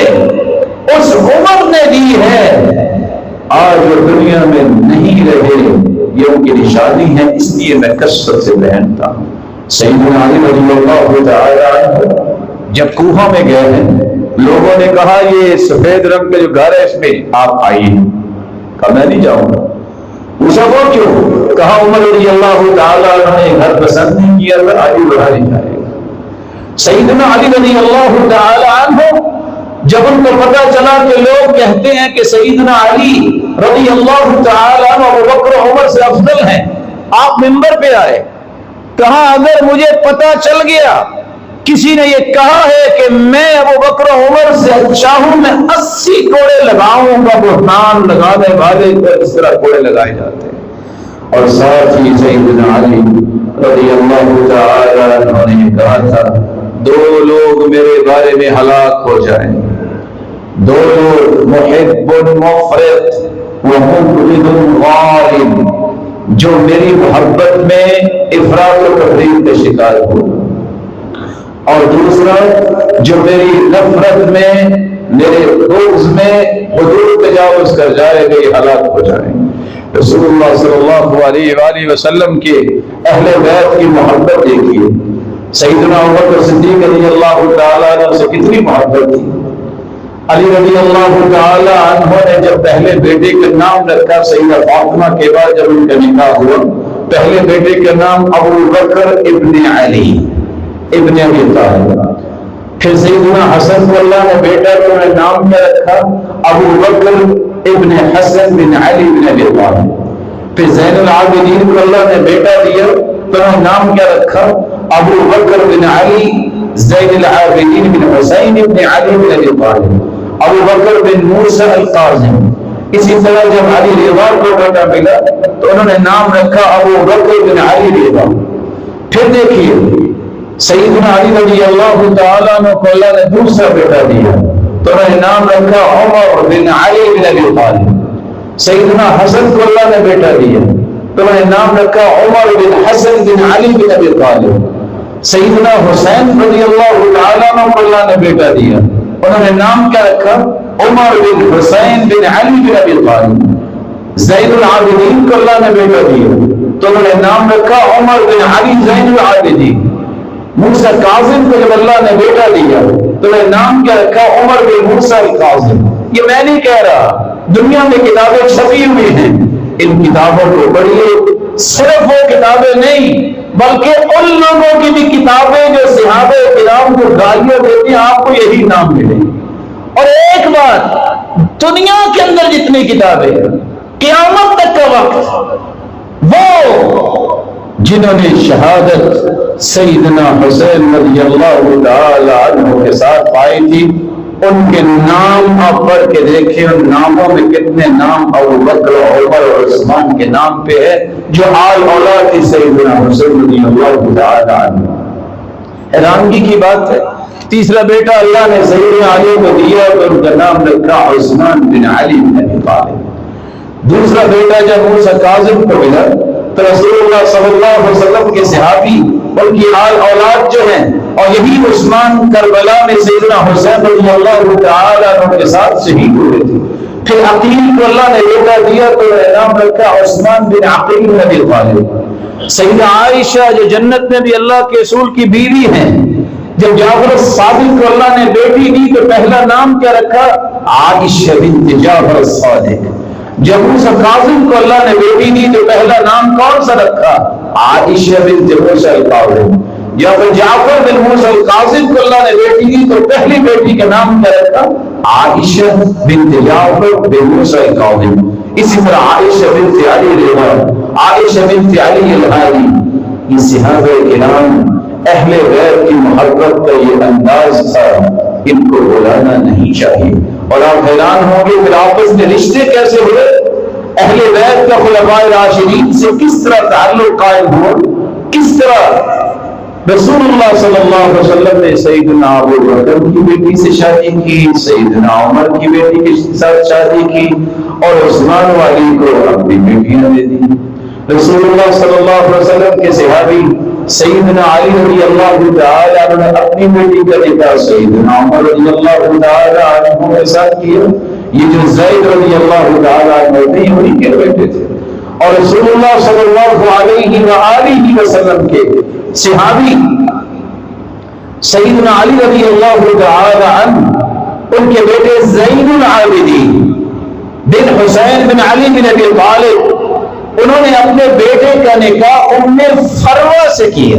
اس عمر نے دی ہے، آج وہ دنیا میں نہیں رہے، یہ ان کی نشانی ہے، اس لیے میں کثرت سے پہنتا ہوں۔ سیدنا علی رضی اللہ تعالی عنہ جب کوفہ میں گئے ہیں، لوگوں نے کہا یہ سفید رنگ کا جو گھر ہے اس میں آپ آئیے، کہا میں نہیں جاؤں گا۔ پوچھا وہ کیوں؟ کہا عمر رضی اللہ تعالی عنہ نے گھر پسند نہیں کیا، آگے بڑھا نہیں جائے گا۔ سیدنا علی رضی اللہ تعالی عنہ جب ان کو پتا چلا کہ لوگ کہتے ہیں کہ سیدنا علی رضی اللہ تعالی عنہ ابو بکر عمر سے افضل ہیں، آپ منبر پہ آئے، کہا اگر مجھے پتا چل گیا کسی نے یہ کہا ہے کہ میں ابو بکر عمر سے اچھا ہوں، میں 80 کوڑے لگاؤں گا۔ بہتان لگانے والے کو اس طرح کوڑے لگائے جاتے ہیں۔ اور ساتھ ہی سیدنا علی رضی اللہ تعالی عنہ نے کہا تھا 2 لوگ میرے بارے میں ہلاک ہو جائیں، 2 لوگ، محب مفرط ومبغض غالب، جو میری محبت میں افراط و تفریط کا شکار ہو، اور دوسرا جو میری نفرت میں، میرے بغض میں حدود تجاوز کر جائے گا، یہ ہلاک ہو جائیں۔ رسول اللہ صلی اللہ علیہ وآلہ وسلم کے اہل بیت کی محبت دیکھیے، سیدنا ابوبکر صدیق رضی اللہ تعالیٰ عنہ سے کتنی محبت تھی۔ علی رضی اللہ تعالی عنہ نے جب پہلے بیٹے کا نام رکھا، سیدہ فاطمہ کے بعد جب ان کا نکاح ہوا، پہلے بیٹے کا نام ابو بکر ابن علی ابن ابی طالب، پھر سیدنا حسن کو اللہ نے بیٹا کو نام کیا رکھا ابو بکر ابن حسن بن علی بن ابی طالب، پھر زین العابدین کو اللہ نے بیٹا دیا تو نام کیا رکھا ابو بکر بن علی زین العابدین بن حسین بن علی بن ابی طالب، ابو بکر بن موسیٰ القاظم۔ اسی طرح جب علی رضا کو بیٹا ملا تو انہوں نے نام رکھا ابو بکر بن علی رضا۔ پھر دیکھیے سیدنا علی رضی اللہ تعالیٰ عنہ کو اللہ نے دوسرا بیٹا دیا تو انہوں نے نام رکھا عمر بن علی بن ابی طالب۔ سیدنا حسن کو اللہ نے بیٹا دیا تو انہوں نے نام رکھا عمر بن حسن بن علی بن ابی طالب۔ سیدنا حسین رضی اللہ تعالیٰ عنہ کو اللہ نے بیٹا دیا، انہوں نے نام کیا رکھا عمر بن حسین بن علی بن ابی طالب۔ زین العابدین کو اللہ نے بیٹا دیا تو انہوں نے نام رکھا عمر بن علی زین العابدین۔ موسیٰ کاظم کو جب اللہ نے بیٹا دیا تو انہوں نے نام کیا رکھا عمر بن موسیٰ القاظم۔ یہ میں نہیں کہہ رہا، دنیا میں کتابیں چھپی ہوئی ہیں، ان کتابوں کو پڑھیے۔ صرف وہ کتابیں نہیں بلکہ ان لوگوں کی بھی کتابیں جو صحابہ کرام کو گالیاں دیتی ہیں، آپ کو یہی نام ملے۔ اور ایک بات، دنیا کے اندر جتنی کتابیں قیامت تک کا وقت، وہ جنہوں نے شہادت سیدنا حسین رضی اللہ تعالی عنہ کے ساتھ پائی تھی، ان کے نام آپ پڑھ کے دیکھیں، ان ناموں میں کتنے نام ابو بکر عمر اور عثمان کے نام پہ ہے جو آل اولاد تھی سیدنا حسین رضی اللہ تعالی عنہ۔ حیرانگی کی بات ہے، تیسرا بیٹا اللہ نے سیدنا علی کو دیا تو ان کا نام رکھا عثمان بن علی بن ابی طالب۔ دوسرا بیٹا جب موسیٰ کاظم کو ملا تو رسول اللہ صلی اللہ علیہ وسلم کے صحابی ان کی آل اولاد جو ہیں، اور یہی عثمان کربلا میں سیدنا حسین رضی اللہ تعالیٰ عنہ کے ساتھ شہید ہوئے تھے۔ پھر عقیل کو اللہ نے بیٹا دیا تو نام رکھا عثمان بن عقیل بن ابی طالب۔ سیدہ عائشہ جو جنت میں بھی اللہ کے رسول کی بیوی ہیں، جب جعفر الصادق کو اللہ نے بیٹی دی تو پہلا نام کیا رکھا؟ عائشہ بنت جعفر الصادق۔ جب موسیٰ کاظم کو اللہ نے بیٹی دی تو پہلا نام کون سا رکھا؟ عائشہ بنت موسیٰ الکاظم۔ جب جعفر بن موسیٰ الکاظم کو اللہ نے بیٹی دی تو پہلی بیٹی کا نام کیا رکھا؟ عائشہ بنت جعفر بن موسیٰ الکاظم۔ اسی طرح عائشہ بنت علی رضا، عائشہ بنت علی الہادی، یہ صحابہ کرام اہل بیت کی محبت کا یہ انداز تھا، ان کو بلانا نہیں چاہیے۔ اور آپ حیران ہوں گے پھر آپس میں رشتے کیسے ہوئے؟ اہل بیت کا خلفائے راشدین سے کس طرح تعلق قائم ہوا، کس طرح رسول اللہ صلی اللہ علیہ وسلم نے سیدنا ابو بکر کی بیٹی سے شادی کی، سیدنا عمر کی بیٹی کے ساتھ شادی کی، اور عثمان والی کو اپنی بیٹیاں دے دی۔ رسول اللہ صلی اللہ علیہ وسلم کے صحابی سیدنا علی رضی اللہ تعالی عنہ نے اپنی بیٹی کا نکاح سیدنا عمر رضی اللہ تعالی عنہ کے ساتھ کیا۔ یہ جو زید رضی اللہ تعالی عنہ تھے انہی کے بیٹے تھے۔ اور رسول اللہ صلی اللہ علیہ وآلہ وسلم کے صحابی سیدنا علی رضی اللہ تعالی عنہ، ان کے بیٹے زین العابدین بن حسین بن علی بن ابی طالب، انہوں نے اپنے بیٹے کا نکاح ام فروہ سے کیا۔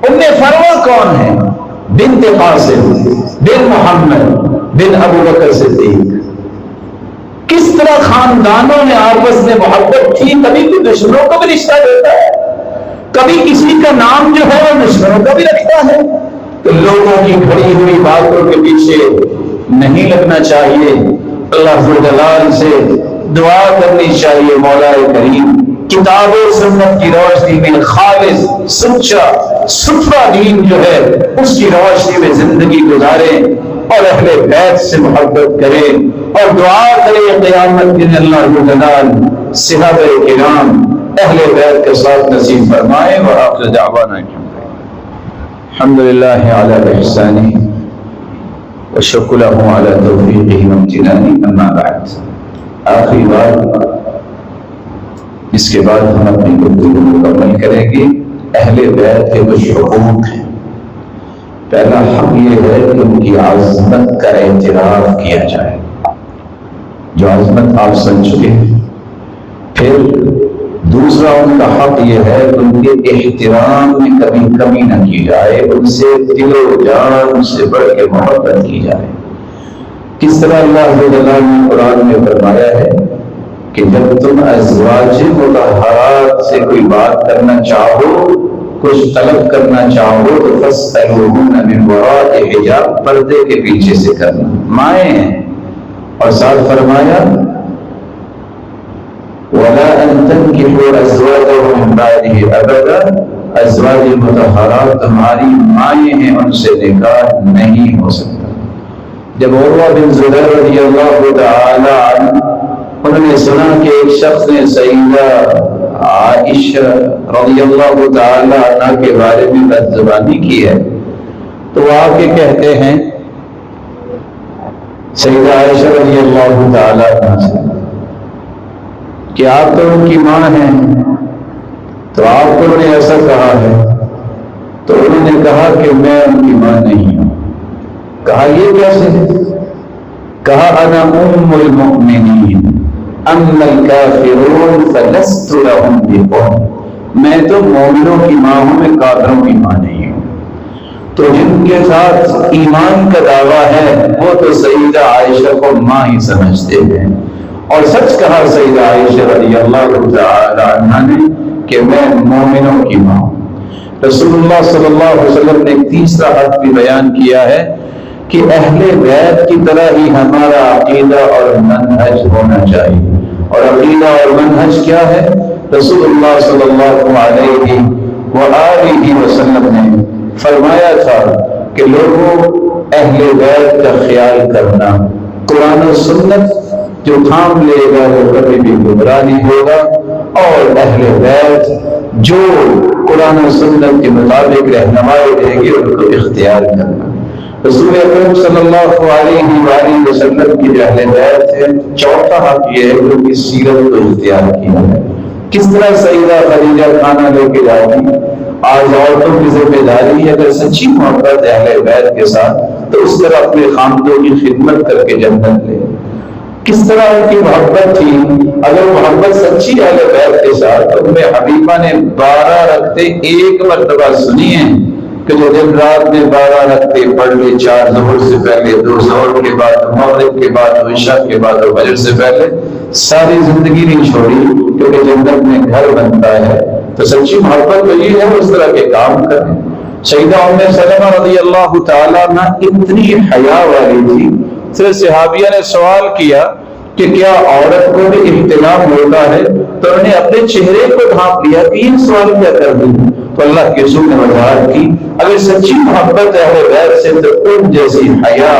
ام فروہ کون ہے؟ بنت قاسم بن محمد بن ابو بکر صدیق۔ کس طرح خاندانوں میں آپس میں محبت تھی، کبھی کوئی دشمنوں کو بھی رشتہ دیتا ہے، کبھی کسی کا نام جو ہے وہ دشمنوں کا بھی رکھتا ہے۔ تو لوگوں کی کھڑی ہوئی باتوں کے پیچھے نہیں لگنا چاہیے، اللہ ذوالجلال سے دعا کرنی چاہیے مولا کریم کتاب و سنت کی روشنی میں خالص سچا ستھرا دین جو ہے اس کی روشنی میں زندگی گزاریں، اور اہل بیت سے محبت کریں، اور دعا کریں قیامت کے دن اللہ ذوالجلال صحابہ کرام اہل بیت کے ساتھ نصیب فرمائے۔ وآخر دعوانا الحمدللہ علی احسانہ والشکر له علی توفیقہ وامتنانہ، اما بعد۔ آخری بات، اس کے بعد ہم اپنی گفتگو مکمل کریں گے۔ اہل بیت کے کچھ حقوق ہیں۔ پہلا حق یہ ہے کہ ان کی عظمت کا اعتراف کیا جائے، جو عظمت آپ سن چکے ہیں۔ پھر دوسرا ان کا حق یہ ہے کہ ان کے احترام میں کبھی کمی نہ کی جائے، ان سے دل و جان سے بڑھ کے محبت کی جائے۔ کس طرح اللہ تعالیٰ نے قرآن میں فرمایا ہے کہ جب تم ازواج مطہرات سے کوئی بات کرنا چاہو، کچھ طلب کرنا چاہو تو فاسألوہن من وراء حجاب، پردے کے پیچھے سے کرنا، مائیں ہیں۔ اور ساتھ فرمایا وَلَا أَن تَنْكِحُوا أَزْوَاجَهُ مِن بَعْدِهِ أَبَدًا، ازواج مطہرات تمہاری مائیں ہیں، ان سے نکاح نہیں ہو سکتا۔ جب عروہ بن زبیر رضی اللہ تعالی عنہ انہوں نے سنا کہ ایک شخص نے سیدہ عائشہ رضی اللہ تعالی عنہ کے بارے میں بدزبانی کی ہے، تو وہ آ کے کہتے ہیں سیدہ عائشہ رضی اللہ تعالی عنہ سے کہ آپ تو ان کی ماں ہیں، تو آپ کو نے ایسا کہا ہے۔ تو انہوں نے کہا کہ میں ان کی ماں نہیں ہوں۔ کہا یہ کیسے؟ کہا انا ام المؤمنین اما الکافرون فلست لهم بقوم، میں تو مومنوں کی ماں ہوں، میں کافروں کی ماں نہیں ہوں۔ تو جن کے ساتھ ایمان کا دعویٰ ہے وہ تو سیدہ عائشہ کو ماں ہی سمجھتے ہیں، اور سچ کہا سیدہ عائشہ رضی اللہ تعالی عنہا نے کہ میں مومنوں کی ماں ہوں۔ رسول اللہ صلی اللہ علیہ وسلم نے ایک تیسرا حق بھی بیان کیا ہے کہ اہل بیت کی طرح ہی ہمارا عقیدہ اور منہج ہونا چاہیے۔ اور عقیدہ اور منہج کیا ہے؟ رسول اللہ صلی اللہ علیہ وآلہ وسلم نے فرمایا تھا کہ لوگوں اہل بیت کا خیال کرنا، قرآن و سنت جو تھام لے گا وہ کبھی بھی گمراہ نہیں ہوگا، اور اہل بیت جو قرآن و سنت کے مطابق رہنمائی دے گی ان کو اختیار کرنا۔ رسول اکرم صلی اللہ علیہ وآلہ وسلم کی جو اہل بیت ہے، چوتھا حق یہ ہے کہ ان کی سیرت کو اختیار کیا ہے۔ کس طرح سیدہ خدیجہ کھانا لے کے جاتی، آج عورتوں کی ذمہ داری ہے اگر سچی محبت اہل بیت کے ساتھ تو اس طرح اپنے خامدوں کی خدمت کر کے جنت لے۔ کس طرح ان کی محبت تھی، اگر محبت سچی اہل بیت کے ساتھ، ام حبیبہ نے 12 رکعتیں ایک مرتبہ سنی ہیں کہ جو دن رات میں 12 رکعتیں پڑھ لی، 4 ظہر سے پہلے، 2 ظہر کے بعد، مغرب کے بعد، عشاء کے بعد اور فجر سے پہلے، ساری زندگی نہیں چھوڑی کیونکہ جنت میں گھر بنتا ہے۔ تو سچی محبت تو یہ ہے اس طرح کے کام کریں۔ سیدہ ام سلمہ رضی اللہ تعالیٰ عنہ اتنی حیا والی تھی، صرف صحابیہ نے سوال کیا کہ کیا عورت کو بھی احتلام ہوتا ہے، تو انہوں نے اپنے چہرے کو ڈھانپ لیا کہ یہ سوال کیا کر دی، تو اللہ کے رسول نے وضاحت کی اگر سچی محبت اہل بیت سے تو ان جیسی حیا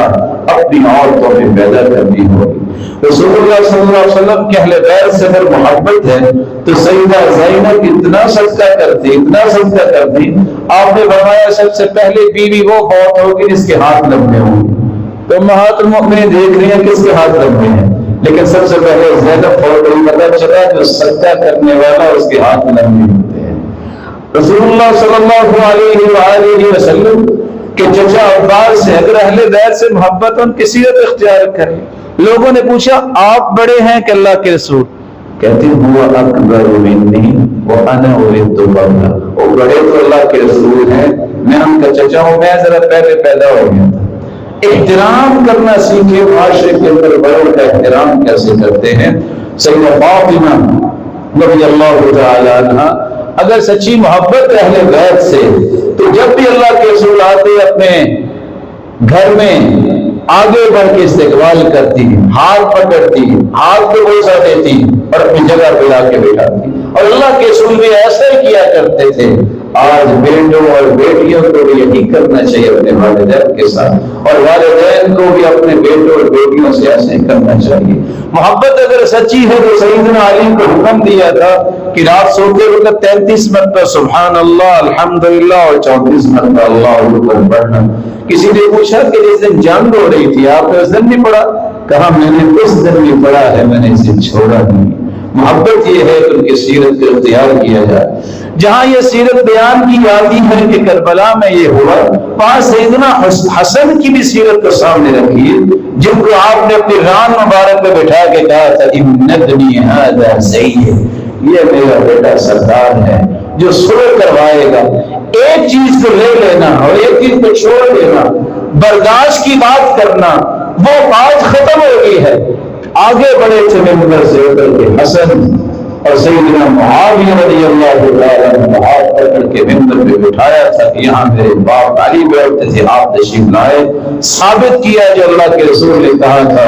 اپنی عورتوں میں پیدا کرنی ہوگی۔ رسول اللہ صلی اللہ علیہ وسلم کے اہل بیت سے اگر محبت ہے تو سیدہ زینب اتنا صدقہ کرتی، اتنا صدقہ کرتی، آپ نے فرمایا سب سے پہلے بیوی وہ فوت ہوگی جس کے ہاتھ لمبے ہوں گے۔ تو امہات المؤمنین دیکھ رہی ہیں کس کے ہاتھ لمبے ہیں، لیکن سب سے پہلے زینب فوت ہوئی، پتہ چلا جو صدقہ کرنے والا اس کے ہاتھ لمبے ہوتے ہیں۔ رسول اللہ صلی اللہ علیہ وآلہ وسلم کہ چچا عباس سے اگر اہل بیت سے محبت ان کی سیرت اختیار کریں۔ لوگوں نے پوچھا آپ بڑے ہیں کہ اللہ کے رسول؟ کہتے ہیں ہوا اکبر منی وانا ولدت قبلہ، وہ بڑے تو اللہ کے رسول ہیں، میں ان کا چچا ہوں، میں ذرا پہلے پیدا ہو گیا تھا۔ احترام کرنا سیکھے، معاشرے کے اندر بڑوں کا احترام کیسے کرتے ہیں۔ سیدہ فاطمہ رضی اللہ تعالی عنہ اگر سچی محبت اہل بیت سے تو جب بھی اللہ کے رسول آتے اپنے گھر میں آگے بڑھ کے استقبال کرتی، ہاتھ پکڑتی، ہاتھ کو بوسہ دیتی اور اپنی جگہ پہ لا کے بیٹھاتی، اور اللہ کے رسول بھی ایسا ہی کیا کرتے تھے۔ آج بیٹوں اور بیٹیوں کو بھی یہی کرنا چاہیے اپنے والدین کے ساتھ، اور والدین کو بھی اپنے بیٹوں اور بیٹیوں سے ایسے کرنا چاہیے۔ محبت اگر سچی ہے تو سیدنا علی کو حکم دیا تھا کہ رات سوتے وقت 33 مرتبہ سبحان اللہ الحمدللہ اور 34 مرتبہ اللہ اکبر پڑھنا۔ کسی نے پوچھا کہ جس دن جنگ ہو رہی تھی آپ نے اس دن نہیں پڑھا؟ کہا میں نے اس دن بھی پڑھا ہے، میں نے اسے چھوڑا نہیں۔ محبت یہ ہے کہ ان کی سیرت کو اختیار کیا جائے۔ جہاں یہ سیرت بیان کی جاتی ہے کہ کربلا میں یہ ہوا، وہاں سیدنا حسن کی بھی سیرت کو سامنے رکھیے، جن کو آپ نے اپنی ران مبارک میں بٹھا کے کہا تھا ان ابنی ھذا سید، یہ میرا بیٹا سردار ہے جو سلو کروائے گا۔ ایک چیز کو لے لینا اور ایک چیز کو چھوڑ دینا، برداشت کی بات کرنا، وہ بات ختم ہو گئی ہے۔ آگے بڑے تھے ممبر سے اتر کے حسن اور سیدنا معاویہ رضی اللہ تعالیٰ عنہ ہاتھ پکڑ کے ممبر پہ بٹھایا تھا کہ یہاں میرے باپ علی بیٹھتے تھے، آپ تشریف لائے، ثابت کیا جو اللہ کے رسول نے کہا تھا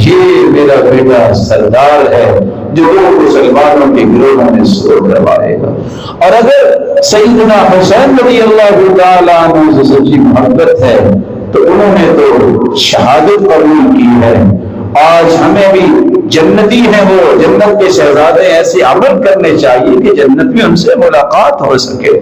یہ میرا بیٹا سردار ہے جو مسلمانوں کے گروہوں میں سلو کروائے گا۔ اور اگر سیدنا حسین رضی اللہ تعالیٰ عنہ سے سچی محبت ہے تو انہوں نے تو شہادت قبول کی ہے۔ آج ہمیں بھی جنتی ہیں وہ جنت کے شہزادے، ایسے عمل کرنے چاہیے کہ جنت میں ان سے ملاقات ہو سکے۔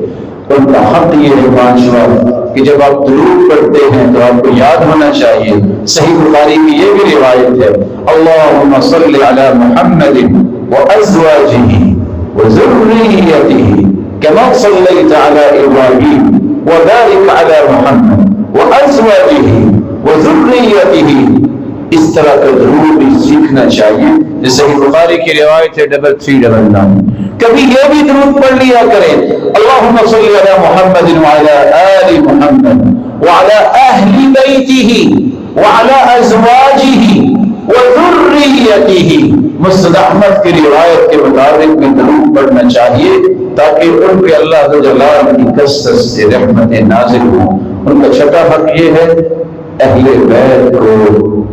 ان کا حق یہ ہے پانچواں کہ جب آپ درود پڑھتے ہیں تو آپ کو یاد ہونا چاہیے، صحیح بخاری کی یہ بھی روایت ہے، اللہم صلی علی محمد وازواجہ وذریتہ کما صلیت علی ابراہیم وبارک علی محمد وازواجہ وذریتہ۔ اس طرح کا درود بھی سیکھنا چاہیے، جیسے کہ بخاری کی روایت ہے 3399۔ کبھی یہ بھی درود پڑھ لیا کریں، اللہم صلی علی محمد وعلی آل محمد وعلی اہل بیتہ وعلی ازواجہ وذریتہ۔ مسند احمد کی روایت کے مطابق بھی درود پڑھنا چاہیے تاکہ ان پہ اللہ جلال کی کثرت سے رحمتیں نازل ہوں۔ ان کا چھٹا حق یہ ہے اہل بیت کو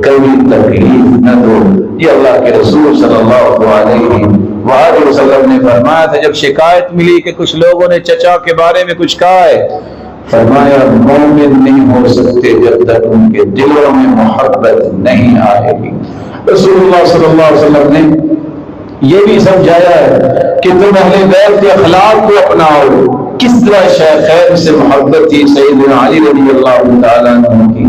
کبھی تکلیف نہ دو۔ یہ اللہ کے رسول صلی اللہ علیہ وآلہ وسلم نے فرمایا تھا جب شکایت ملی کہ کچھ لوگوں نے چچا کے بارے میں کچھ کہا ہے، فرمایا مومن نہیں ہو سکتے جب تک ان کے دلوں میں محبت نہیں آئے گی۔ رسول اللہ صلی اللہ علیہ وسلم نے یہ بھی سمجھایا ہے کہ تم اہل بیت کے اخلاق کو اپناؤ. کس طرح شیخین سے محبت تھی سیدنا علی رضی اللہ تعالیٰ عنہ کی،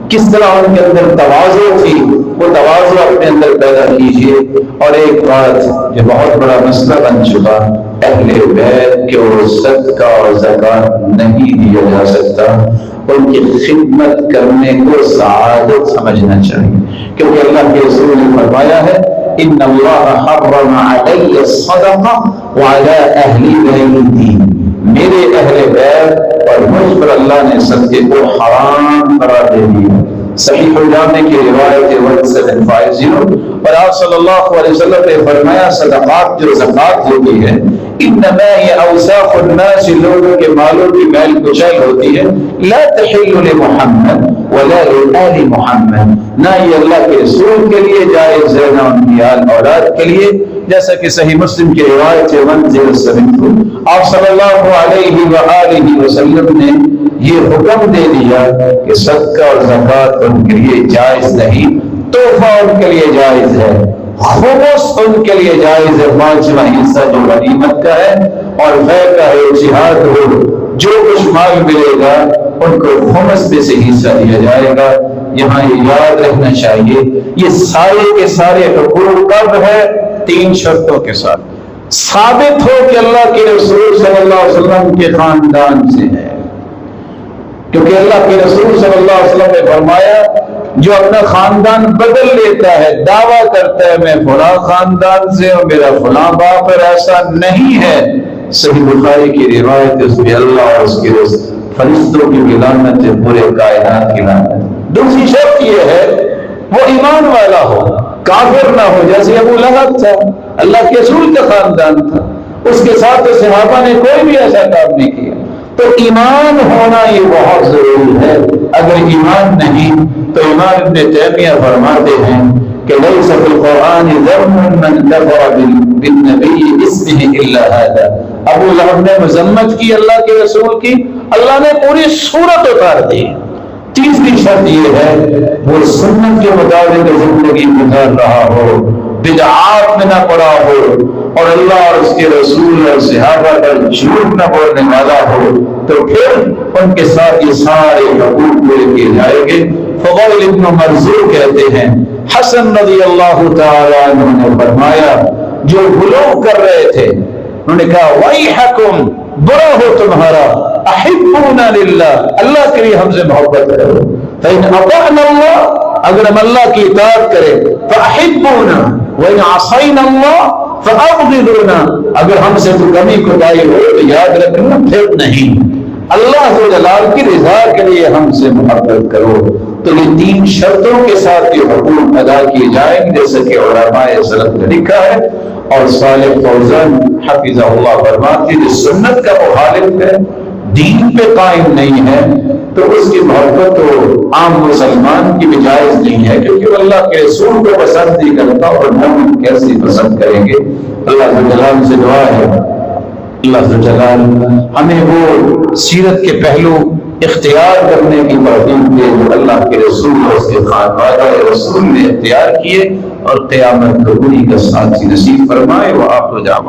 کس طرح ان کے اندر تواضع تھی، وہ تواضع اپنے اندر پیدا کیجیے. اور ایک بات جو بہت بڑا مسئلہ بن چکا، اہل بیت کے وہ صدقہ اور زکوٰۃ نہیں دیا جا سکتا، ان کی خدمت کرنے کو سعادت سمجھنا چاہیے، کیونکہ اللہ کے رسول نے فرمایا ہے ان اللہ حرم علی الصدقہ وعلی اہل بیتی، میرے اہل بیت اور مجھ پر اللہ نے صدقے کو حرام قرار دے دیا. صحیح الجامع کی روایت 1750. اور آپ صلی اللہ علیہ وسلم نے فرمایا صدقات جو زکوٰۃ ہوتی ہے انما یہ اوساخ الناس، لوگوں کے مالوں کی میل کچیل ہوتی ہے، لا تحل لمحمد ولا لآل محمد، نہ یہ اللہ کے رسول کے لیے جائز ہے نہ ان کی آل اولاد کے لیے. جیسا کہ صحیح مسلم کی روایت 1072 آپ صلی اللہ علیہ وآلہ وسلم نے یہ حکم دے دیا کہ صدقہ اور زکوٰۃ ان کے لیے جائز نہیں، تحفہ ان کے لیے جائز ہے، خمس ان کے لیے جائز ہے، 5واں حصہ جو غنیمت کا ہے اور غیر کا ہے جہاد ہو، جو کچھ مال ملے گا ان کو خمس میں سے حصہ دیا جائے گا. یہاں یہ یاد رکھنا چاہیے یہ سارے کے سارے حقوق کب ہے؟ 3 شرطوں کے ساتھ. ثابت ہو کہ اللہ کے رسول صلی اللہ علیہ وسلم کے خاندان سے ہے، کیونکہ اللہ کے رسول صلی اللہ علیہ وسلم نے فرمایا جو اپنا خاندان بدل لیتا ہے، دعویٰ کرتا ہے میں فلاں خاندان سے ہوں، میرا فلاں باپ ہے، ایسا نہیں ہے. صحیح بخاری کی روایت اس میں اللہ اور اس کے فرشتوں کی بھی لعنت ہے، پورے کائنات کی لعنت. دوسری شرط یہ ہے وہ ایمان والا ہو، کافر نہ ہو، جیسے ابو لہب تھا، اللہ کے رسول کا خاندان تھا، اس کے ساتھ صحابہ نے کوئی بھی ایسا کام نہیں کیا. تو ایمان ہونا یہ بہت ضروری ہے. اگر ایمان نہیں تو امام ابن تیمیہ فرماتے ہیں کہ لیس فی القرآن ذم من کفر بالنبی اسمہ الا ھذا. ابو لہب نے مذمت کی اللہ کے رسول کی، اللہ نے پوری صورت اتار دی. تیسری شرط یہ ہے وہ سنت کے مطابق زندگی گزار رہا ہو، بدعات میں نہ پڑا ہو، اور اللہ اور اس کے رسول اور صحابہ کا جھوٹ نہ بولنے والا ہو، تو پھر ان کے ساتھ یہ سارے حقوق پورے کیے جائیں گے. فضیل ابن مرزوق کہتے ہیں حسن رضی اللہ تعالیٰ عنہ نے فرمایا جو غلو کر رہے تھے انہوں نے کہا وَيْحَكُمْ، برا ہو تمہارا، احبونا للہ، اللہ کے لیے ہم سے محبت کرو. فَإِنْ أَطَعْنَا اللَّهَ، اگر ہم اللہ کی اطاعت کریں، فَأَحِبُّونَا وَإِنْ عَصَيْنَا اللَّهَ فَأَبْغِضُونَا، اگر ہم سے تو کمی کوتاہی ہو تو یاد رکھنا پھر نہیں، اللہ جلال کی رضا کے لیے ہم سے محبت کرو. تو یہ 3 شرطوں کے ساتھ یہ حقوق ادا کیے جائیں گے جیسے کہ علماء سلف نے لکھا ہے. اور صالح فوزان حفظہ اللہ فرماتے ہیں جس سنت کا مخالف ہے، دین پہ قائم نہیں ہے، تو اس کی محبت تو عام مسلمان کی بھی جائز نہیں ہے، کیونکہ وہ اللہ کے رسول کو پسند نہیں کرتا اور مومن کیسے پسند کریں گے. اللہ جلال سے دعا ہے اللہ جلال ہمیں وہ سیرت کے پہلو اختیار کرنے کی توفیق دے جو اللہ کے رسول اور اس کے خانوادہ رسول نے اختیار کیے، اور قیامت کو انہی کا ساتھی نصیب فرمائے. وآخر دعوانا